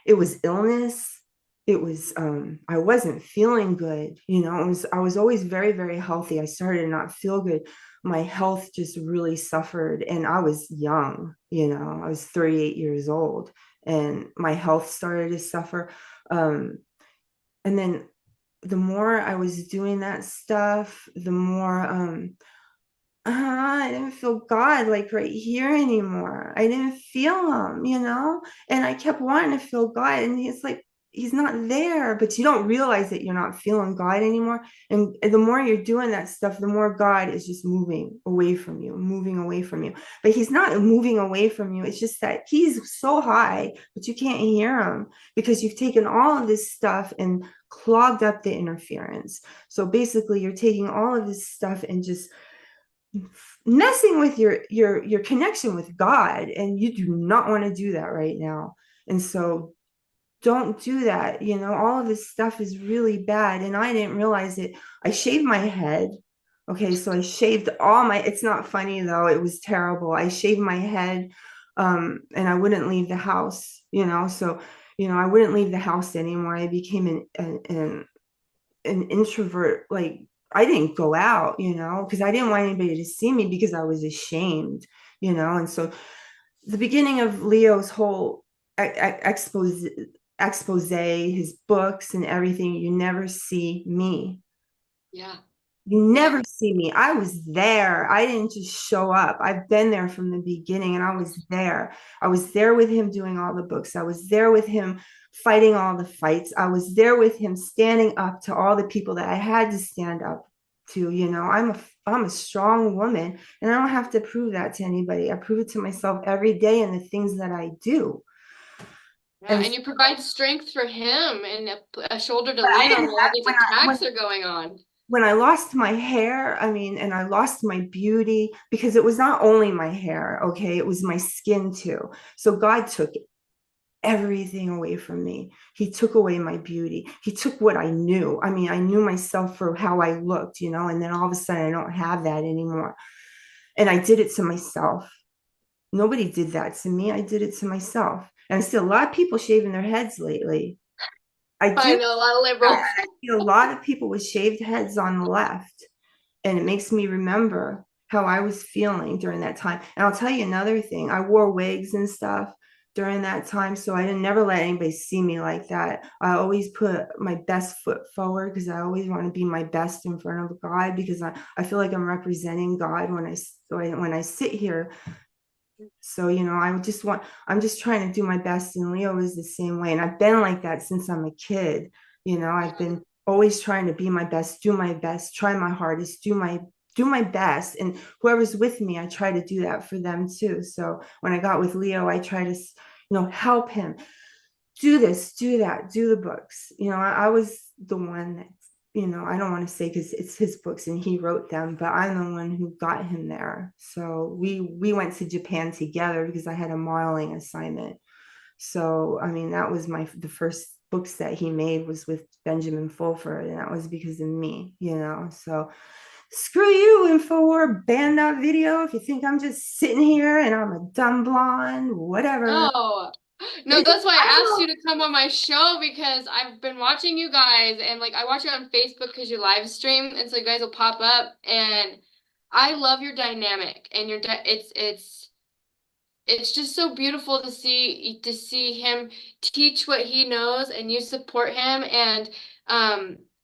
it was illness. It was, I wasn't feeling good. I was always very, very healthy. I started to not feel good. My health just really suffered. And I was young, I was 38 years old, and my health started to suffer. And then the more I was doing that stuff, the more I didn't feel God like right here anymore. I didn't feel him. And I kept wanting to feel God, and he's like, he's not there, but you don't realize that you're not feeling God anymore. And the more you're doing that stuff, the more God is just moving away from you, moving away from you. But he's not moving away from you. It's just that he's so high, but you can't hear him because you've taken all of this stuff and clogged up the interference. So basically, you're taking all of this stuff and just messing with your connection with God, and you do not want to do that right now. And so don't do that. All of this stuff is really bad, and I didn't realize it. I shaved my head. Okay, so I shaved all my, it's not funny though, it was terrible. I shaved my head, and I wouldn't leave the house, so I wouldn't leave the house anymore. I became an introvert. Like, I didn't go out, because I didn't want anybody to see me because I was ashamed, and so the beginning of Leo's whole expose, his books and everything, you never see me. Yeah. You never see me. I was there. I didn't just show up. I've been there from the beginning, and I was there. I was there with him doing all the books. I was there with him fighting all the fights. I was there with him standing up to all the people that I had to stand up to. I'm a strong woman, and I don't have to prove that to anybody. I prove it to myself every day in the things that I do. Yeah, And and you provide strength for him and a shoulder to but I lean on didn't while have these attacks are going on. when I lost my hair, I mean, and I lost my beauty, because it was not only my hair, okay, it was my skin too. So God took everything away from me. He took away my beauty. He took what I knew. I mean, I knew myself for how I looked, and then all of a sudden I don't have that anymore. And I did it to myself. Nobody did that to me. I did it to myself. And I see a lot of people shaving their heads lately. I I do. know, a lot of I liberals. see a lot of people with shaved heads on the left. And it makes me remember how I was feeling during that time. And I'll tell you another thing. I wore wigs and stuff during that time, so I didn't never let anybody see me like that. I always put my best foot forward, because I always want to be my best in front of God, because I feel like I'm representing God when I sit here. So, I'm just trying to do my best. And Leo is the same way. And I've been like that since I'm a kid. I've been always trying to be my best, do my best, try my hardest, do my best. And whoever's with me, I try to do that for them too. So when I got with Leo, I try to, help him do this, do that, do the books. I was the one that, I don't want to say, because it's his books and he wrote them, but I'm the one who got him there. So we went to Japan together because I had a modeling assignment. So I mean, that was the first books that he made was with Benjamin Fulford, and that was because of me. So screw you, InfoWar, ban that video if you think I'm just sitting here and I'm a dumb blonde, whatever. No, no, that's why I asked you to come on my show because I've been watching you guys and like I watch you on Facebook because you live stream and so you guys will pop up and I love your dynamic and it's just so beautiful to see him teach what he knows and you support him and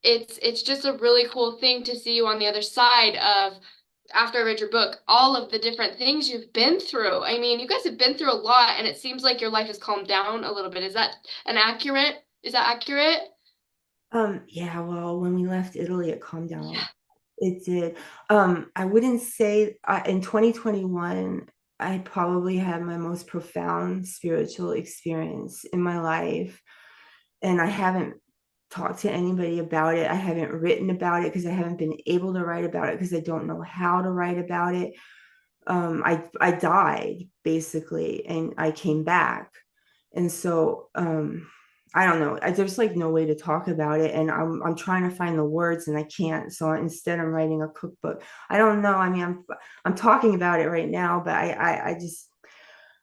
it's just a really cool thing to see you on the other side of after I read your book, all of the different things you've been through. I mean, you guys have been through a lot, and it seems like your life has calmed down a little bit. Is that accurate? Yeah, well, when we left Italy, it calmed down. Yeah. It did. I wouldn't say in 2021, I probably had my most profound spiritual experience in my life. And I haven't talked to anybody about it. I haven't written about it because I haven't been able to write about it because I don't know how to write about it. I died basically, and I came back, and so I don't know. There's like no way to talk about it, and I'm trying to find the words and I can't. So instead, I'm writing a cookbook. I don't know. I mean, I'm talking about it right now, but I just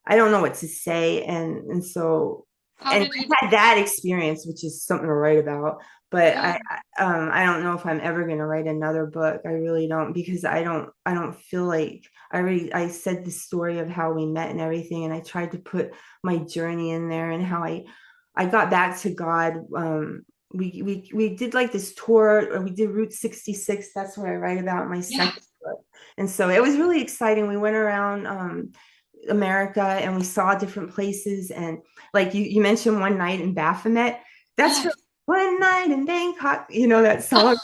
I don't know what to say, and so How and did you? I had that experience, which is something to write about. But Yeah. I don't know if I'm ever going to write another book. I really don't because I don't feel like I said the story of how we met and everything, and I tried to put my journey in there and how I got back to God. We did like this tour, or we did Route 66. That's what I write about in my Yeah. second book. And so it was really exciting. We went around America and we saw different places. And like you mentioned one night in Baphomet, that's from Yes. One Night in Bangkok, you know that song.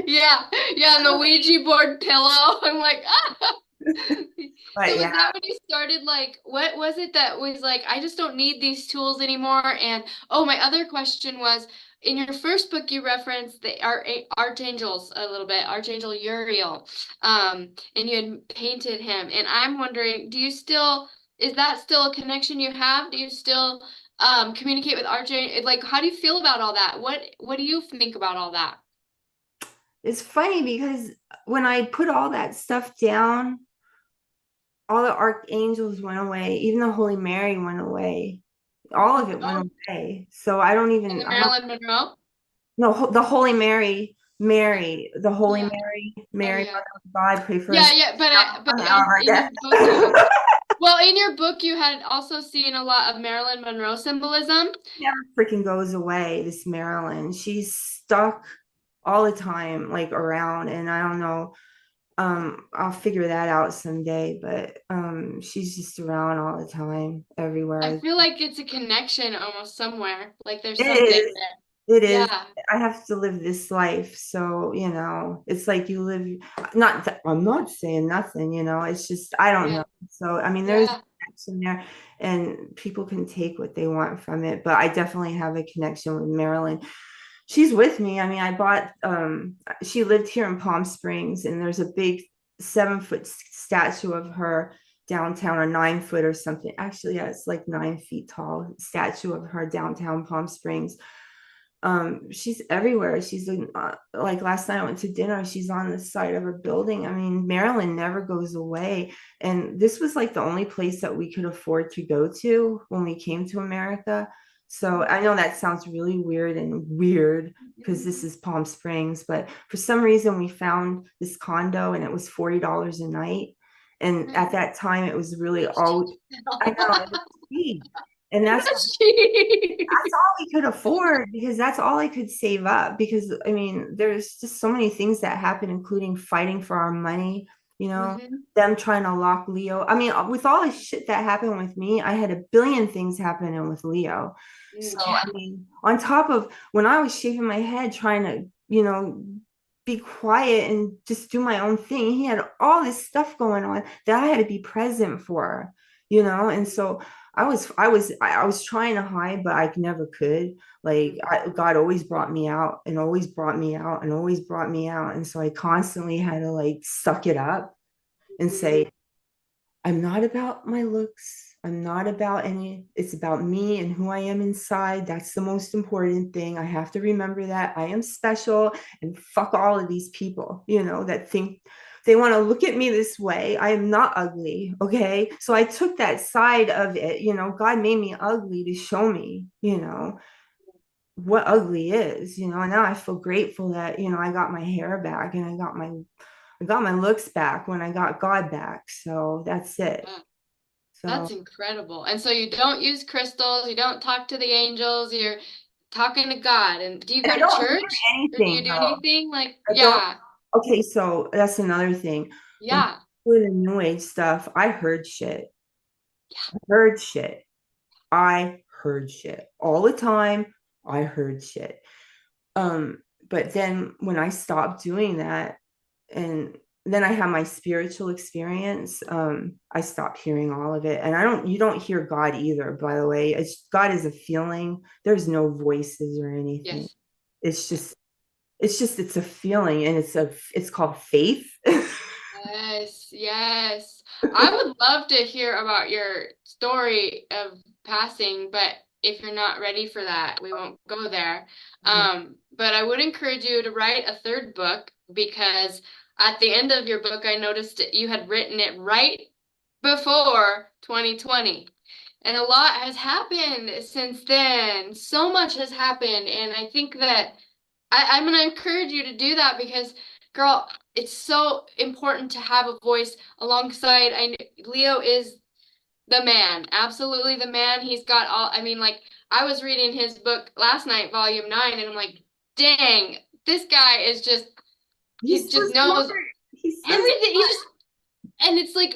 Yeah. Yeah. And the Ouija board pillow. I'm like, ah. But So was yeah, that when you started, like, what was it that was like, I just don't need these tools anymore? And oh, my other question was, in your first book, you referenced the archangels a little bit, Archangel Uriel, and you had painted him. And I'm wondering, is that still a connection you have? Do you still communicate with Archangel? Like, how do you feel about all that? What do you think about all that? it's funny because when I put all that stuff down, all the archangels went away, even the Holy Mary went away. All of it Oh, went away. So I don't and even, the I don't Marilyn Monroe? know, the Holy Mary, Mary, the Holy Yeah. Mary, Oh, Mary, yeah. Mother of God, pray for Yeah, us yeah, but on the hour of our in your death. book in your book you had also seen a lot of Marilyn Monroe symbolism. Never freaking goes away, this Marilyn. She's stuck all the time, like around, and I don't know. I'll figure that out someday, but she's just around all the time, I everywhere. feel like it's a connection almost somewhere. Like there's It something is. there. It is. Yeah. I have to live this life. So, it's like you live, not, I'm not saying nothing, it's just, I don't Yeah. know. So, I mean, there's a Yeah. connection there and people can take what they want from it. But I definitely have a connection with Marilyn. She's with me. I mean, she lived here in Palm Springs and there's a big 7-foot statue of her downtown, or 9 foot or something. Actually, yeah, it's like 9 feet tall statue of her downtown Palm Springs. She's everywhere. She's like last night I went to dinner, she's on the side of a building. I mean, Maryland never goes away, and this was like the only place that we could afford to go to when we came to America. So I know that sounds really weird because this is Palm Springs, but for some reason we found this condo and it was $40 a night, and at that time it was really all I know it was cheap. And that's all we could afford because that's all I could save up. Because I mean, there's just so many things that happen, including fighting for our money, Mhm. them trying to lock Leo. I mean, with all the shit that happened with me, I had a billion things happening with Leo. So, Yeah. I mean, on top of when I was shaving my head trying to, be quiet and just do my own thing, he had all this stuff going on that I had to be present for, and so I was trying to hide, but I never could. Like God always brought me out and always brought me out and always brought me out. And so I constantly had to like suck it up and Mhm. say, I'm not about my looks. I'm not about it's about me and who I am inside. That's the most important thing. I have to remember that I am special and fuck all of these people, that think they want to look at me this way. I am not ugly. Okay. So I took that side of it. God made me ugly to show me, what ugly is, and now I feel grateful that, I got my hair back and I got my looks back when I got God back. So that's it. Yeah. So That's incredible. And so you don't use crystals, you don't talk to the angels, you're talking to God. And do you and go I to don't hear church or do you anything do though. anything? Like, I don't yeah. Okay, so that's another thing. When Yeah. with the new age stuff, I heard shit. I heard shit. I heard shit all the time. I heard shit. But then when I stopped doing that, and then I had my spiritual experience, I stopped hearing all of it. And you don't hear God either, by the way. God is a feeling. There's no voices or anything. Yes. It's Yeah. just, it's a feeling, and it's called faith. Yes, yes. I would love to hear about your story of passing, but if you're not ready for that, we won't go there. But I would encourage you to write a third book because at the end of your book, I noticed that you had written it right before 2020. And a lot has happened since then. So much has happened. And I think that I'm going to encourage you to do that because, girl, it's so important to have a voice alongside. Leo is the man, absolutely the man. He's got all, I mean, like, I was reading his book last night, volume 9, and I'm like, dang, this guy is just, he He's so just smart. knows He's so everything. He just and it's like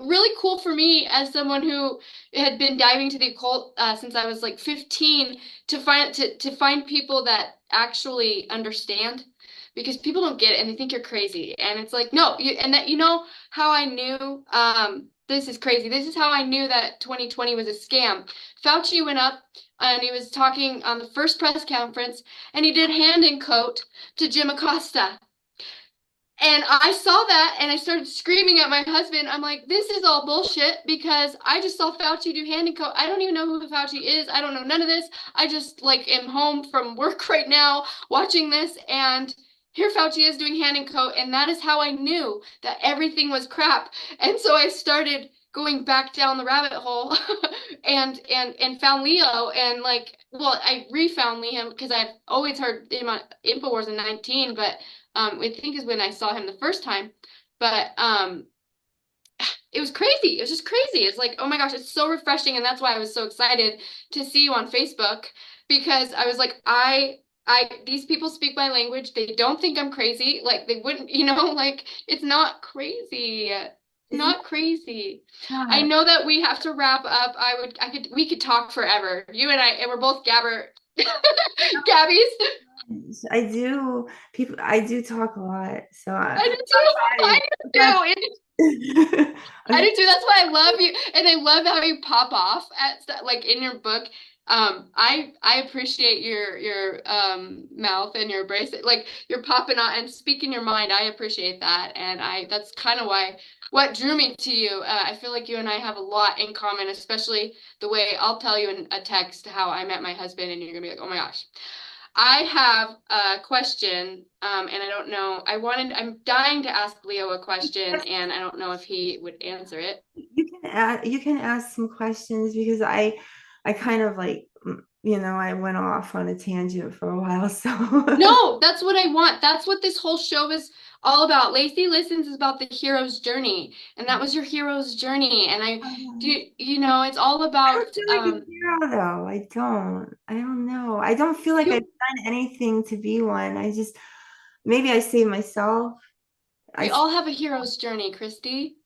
really cool for me as someone who had been diving to the occult since I was like 15 to find people that actually understand because people don't get it and they think you're crazy and it's like no you and that you know how I knew this is crazy. This is how I knew that 2020 was a scam. Fauci went up and he was talking on the first press conference and he did hand and coat to Jim Acosta. And I saw that and I started screaming at my husband. I'm like, this is all bullshit because I just saw Fauci do hand and coat. I don't even know who Fauci is. I don't know none of this. I just like am home from work right now watching this and here Fauci is doing hand and coat. And that is how I knew that everything was crap. And so I started going back down the rabbit hole and found Leo and like well I refound Leo because I've always heard him on InfoWars in 19 but I think is when I saw him the first time. But it was crazy. It was just crazy. It's like, oh my gosh, it's so refreshing. And that's why I was so excited to see you on Facebook because I was like, these people speak my language. They don't think I'm crazy. Like they wouldn't, like it's not crazy. It's Not crazy. I not. know that we have to wrap up. We could talk forever. You and I, and we're both Gabbies. I do. I do talk a lot, so I do too. I do too. I I'm do too. That's why I love you, and I love how you pop off at like in your book. I appreciate your mouth and your bracelet, like you're popping on and speaking your mind. I appreciate that, and that's kind of why what drew me to you. I feel like you and I have a lot in common, especially the way I'll tell you in a text how I met my husband, and you're gonna be like, oh my gosh. I have a question, and I don't know. I'm dying to ask Leo a question, and I don't know if he would answer it. you can ask some questions because I kind of like I went off on a tangent for a while, so No, that's what I want. That's what this whole show is all about. Lacy Listens is about the hero's journey, and that was your hero's journey. And I do, it's all I don't about, feel like a hero though. I don't know. I don't feel like I've you, done anything to be one. I just maybe I saved myself. we I all have a hero's journey, Christy.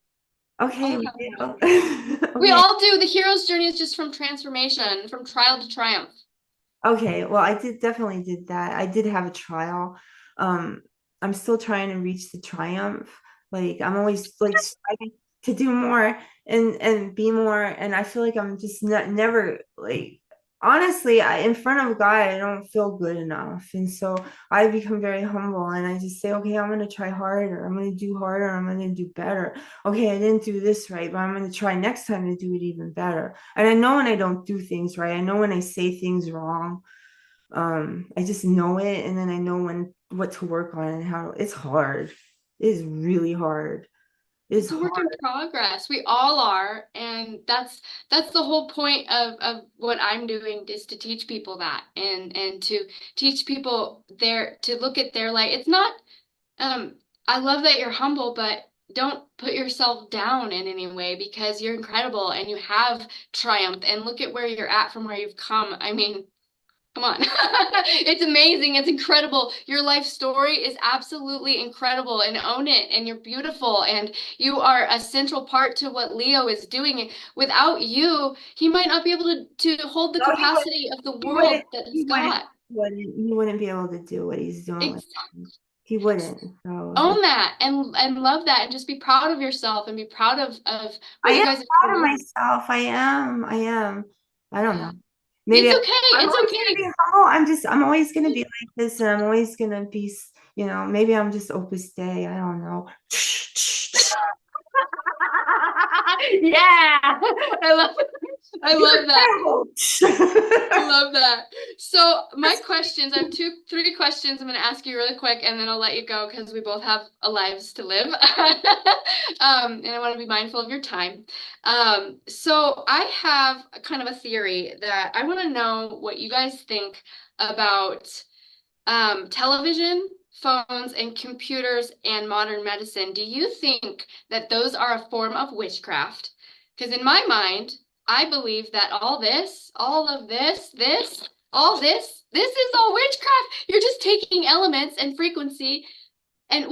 Okay, All we have a do. journey. We Okay. all do. The hero's journey is just from transformation, from trial to triumph. Okay, well, I definitely did that. I did have a trial. Um, I'm still trying to reach the triumph. Like I'm always like striving to do more and be more. And I feel like I'm just not never like honestly, in front of God, I don't feel good enough. And so I become very humble and I just say, okay, I'm gonna try harder. I'm gonna do harder. I'm gonna do better. Okay, I didn't do this right, but I'm gonna try next time to do it even better. And I know when I don't do things right. I know when I say things wrong. I just know it, and then I know what to work on and how it's hard. It is really hard. It's It's a work in hard. progress. We all are, and that's the whole point of what I'm doing is to teach people that and to teach people to look at their life. It's not um I love that you're humble, but don't put yourself down in any way because you're incredible and you have triumph and look at where you're at from where you've come. I mean, Come on. It's amazing. It's incredible. Your life story is absolutely incredible and own it. And you're beautiful. And you are a central part to what Leo is doing. Without you, he might not be able to hold the No, he wouldn't. capacity of the He wouldn't. world that he's He wouldn't. got. He wouldn't be able to do what he's doing with Ex- him. He wouldn't. So Own that and love that and just be proud of yourself and be proud of I what you am guys have proud of created. myself. I am. I am. I don't Yeah. know. Maybe It's I'm okay. It's always gonna okay. be humble. I'm always gonna be like this, and I'm always gonna be, maybe I'm just Opus Dei. I don't know. Yeah. I love that. I love that. So my questions, I have three questions I'm going to ask you really quick, and then I'll let you go because we both have lives to live. And I want to be mindful of your time. So I have a kind of a theory that I want to know what you guys think about television, phones, and computers and modern medicine. Do you think that those are a form of witchcraft? Because in my mind, I believe that all of this is all witchcraft. You're just taking elements and frequency, and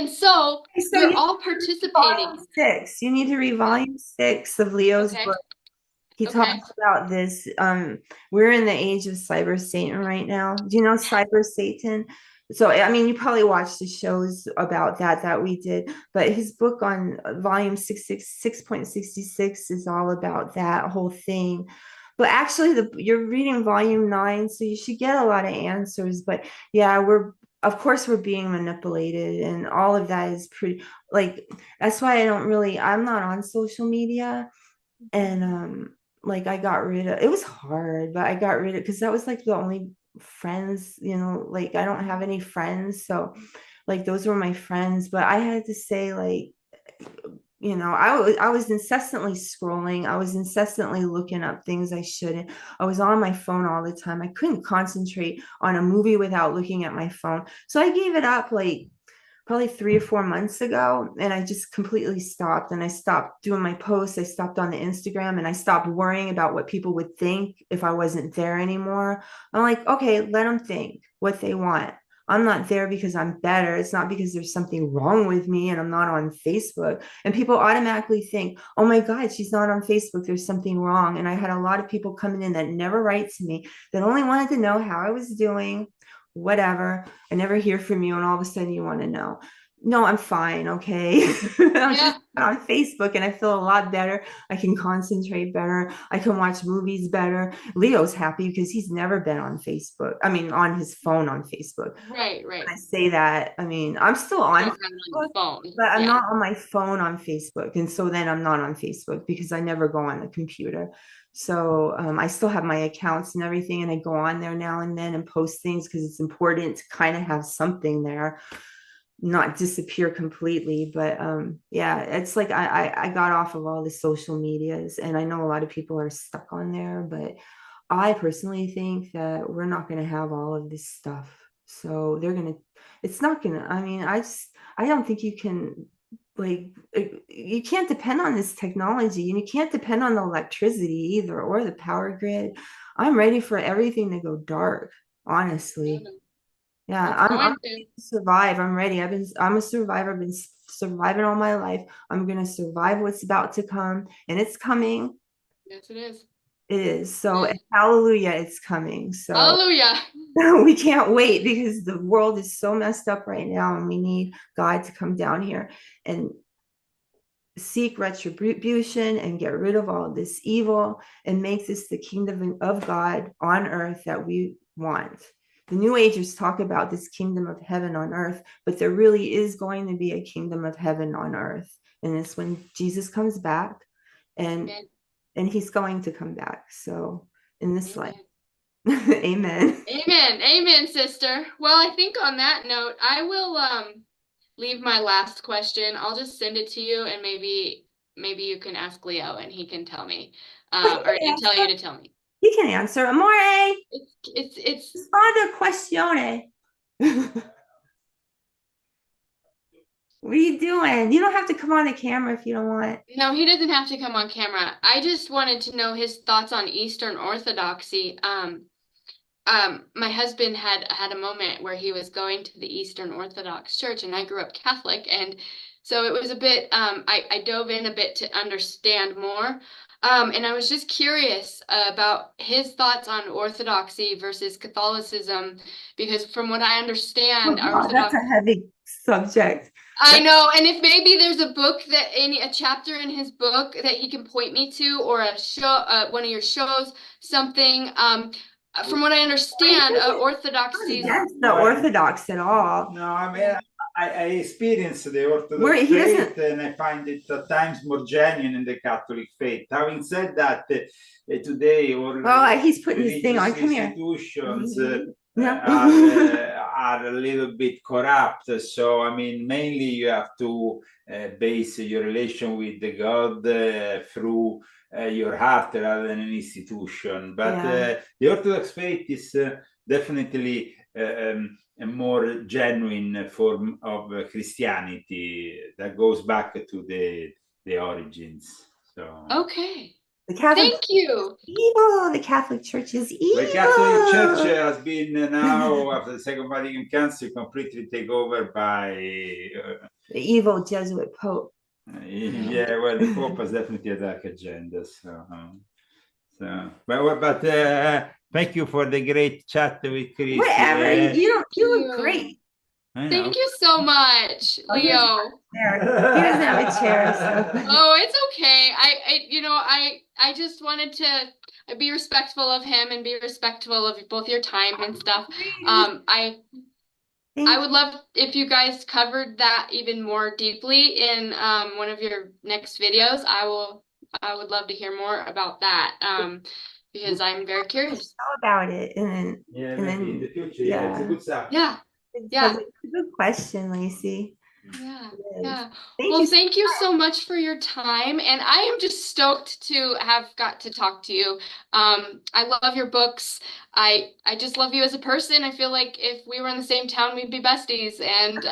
so So you're you all volume participating. 6. You need to read volume 6 of Leo's Okay, book. He okay. talks about this. We're in the age of cyber Satan right now. Do you know cyber Satan? So, I mean, you probably watched the shows about that we did, but his book on volume 6.66 is all about that whole thing. But actually, you're reading volume 9, so you should get a lot of answers. But yeah, of course we're being manipulated, and all of that is pretty like that's why I'm not on social media. And like I got rid of it. Was hard, but I got rid of, because that was like the only friends, like I don't have any friends, so like those were my friends. But I had to say, like, I was incessantly scrolling. I was incessantly looking up things I shouldn't. I was on my phone all the time. I couldn't concentrate on a movie without looking at my phone, so I gave it up like probably 3 or 4 months ago, and I just completely stopped. And I stopped doing my posts. I stopped on the Instagram, and I stopped worrying about what people would think if I wasn't there anymore. I'm like, okay, let them think what they want. I'm not there because I'm better. It's not because there's something wrong with me and I'm not on Facebook. And people automatically think, oh my God, she's not on Facebook. There's something wrong. And I had a lot of people coming in that never write to me, that only wanted to know how I was doing, whatever. I never hear from you, and all of a sudden you want to know. No, I'm fine. Okay. I'm just Yeah, on Facebook, and I feel a lot better. I can concentrate better. I can watch movies better. Leo's happy because he's never been on Facebook. I mean, on his phone on Facebook. right, When right. I say that, I mean, I'm still You on don't have it on your Facebook, phone. but I'm Yeah. not on my phone on Facebook. And so then I'm not on Facebook because I never go on the computer. So I still have my accounts and everything, and I go on there now and then and post things because it's important to kind of have something there, not disappear completely. But yeah, it's like I got off of all the social medias, and I know a lot of people are stuck on there, but I personally think that we're not going to have all of this stuff. So it's not going to, I mean, I don't think you can, like, you can't depend on this technology, and you can't depend on the electricity either, or the power grid. I'm ready for everything to go dark, honestly. Yeah, It's I'm going ready to. to survive. I'm ready. I'm a survivor. I've been surviving all my life. I'm going to survive what's about to come, and it's coming. Yes, it is. It is. So, hallelujah, it's coming. So, Hallelujah. we can't wait because the world is so messed up right now, and we need God to come down here and seek retribution and get rid of all this evil and make this the kingdom of God on earth that we want. The New Agers talk about this kingdom of heaven on earth, but there really is going to be a kingdom of heaven on earth. And it's when Jesus comes back, and Amen. he's going to come back. So in this life. Amen. Amen. Amen. Amen, sister. Well, I think on that note, I will leave my last question. I'll just send it to you and maybe you can ask Leo and he can tell me. He Or can tell answer. you to tell me. He can answer. Amore, It's risponda questione. What are you doing? You don't have to come on the camera if you don't want. no, he doesn't have to come on camera. I just wanted to know his thoughts on Eastern Orthodoxy. my husband had a moment where he was going to the Eastern Orthodox Church, and I grew up Catholic, and so it was a bit, I dove in a bit to understand more. And I was just curious about his thoughts on Orthodoxy versus Catholicism, because from what I Oh understand, God, that's Orthodox. a heavy subject. I know, and if maybe there's a book that a chapter in his book that he can point me to, or a show, one of your shows, something. From what I understand, Not Orthodoxy. against the Orthodox at all. No, I mean, I experience the Orthodox He faith, doesn't. and I find it at times more genuine in the Catholic faith. Having said that, today all Oh, he's putting his thing on. religious Come here. institutions No. are a little bit corrupt. So, I mean, mainly you have to base your relation with the God through your heart rather than an institution. But Yeah. the Orthodox faith is definitely a more genuine form of Christianity that goes back to the origins. So Okay. The Catholic Thank you. evil. The Catholic Church is evil. the Catholic Church has been now, after the Second Vatican Council, completely taken over by The evil Jesuit Pope. yeah, well, the Pope has definitely a dark agenda. But thank you for the great chat with Chris. Whatever. You look great. Thank you so much, Leo. He doesn't have a chair. So. Oh, it's okay. I just wanted to be respectful of him and be respectful of both your time and stuff. I would love if you guys covered that even more deeply in one of your next videos. I would love to hear more about that because I'm very curious. About it, and then maybe in the future. Yeah, it's a good stuff. Yeah. It's a good question, Lacy. Yeah. Well, thank you so much for your time, and I am just stoked to have got to talk to you. I love your books. I just love you as a person. I feel like if we were in the same town, we'd be besties, and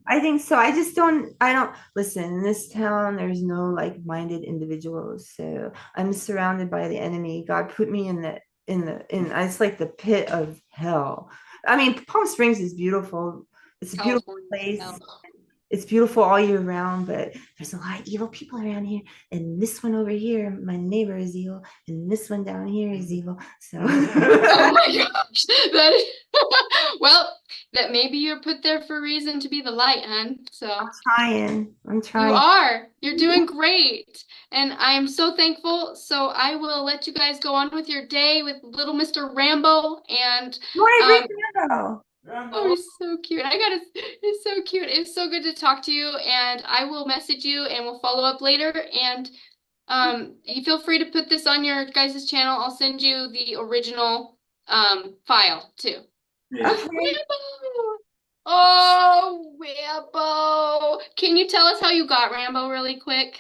I think so. I don't listen, in this town there's no like-minded individuals, so I'm surrounded by the enemy. God put me in it's like the pit of hell. I mean, Palm Springs is beautiful. It's a beautiful place. It's beautiful all year round, but there's a lot of evil people around here. And this one over here, my neighbor is evil, and this one down here is evil. So oh my gosh. Well, that maybe you're put there for a reason to be the light, hun. So I'm trying. You are. You're doing great. And I am so thankful. So I will let you guys go on with your day with little Mr. Rambo. And Rambo. Oh, he's so cute. It's so cute. It's so good to talk to you. And I will message you and we'll follow up later. And you feel free to put this on your guys' channel. I'll send you the original file too. Yeah. Rambo! Oh, Rambo. Can you tell us how you got Rambo really quick?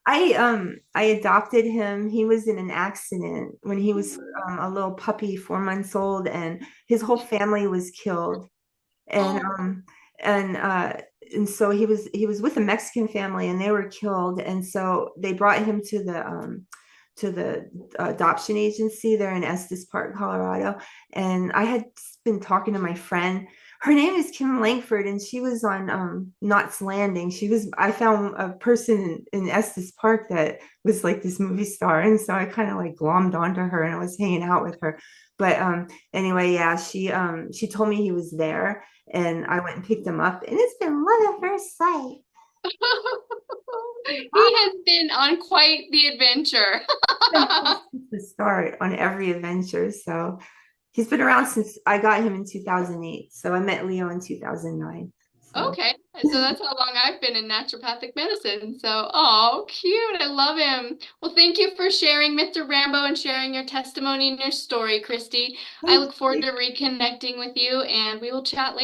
I adopted him. He was in an accident when he was a little puppy, 4 months old, and his whole family was killed. And so he was with a Mexican family, and they were killed. And so they brought him to the adoption agency there in Estes Park, Colorado. And I had been talking to my friend. Her name is Kim Langford, and she was on Knots Landing. I found a person in Estes Park that was like this movie star, and so I kind of like glommed onto her, and I was hanging out with her. But anyway, yeah, she told me he was there, and I went and picked him up, and it's been love at first sight. He has been on quite the adventure. The start on every adventure. So he's been around since I got him in 2008. So I met Leo in 2009. So. Okay, so that's how long I've been in naturopathic medicine. So, oh, cute. I love him. Well, thank you for sharing Mr. Rambo and sharing your testimony and your story, Christy. I look forward to reconnecting with you, and we will chat later.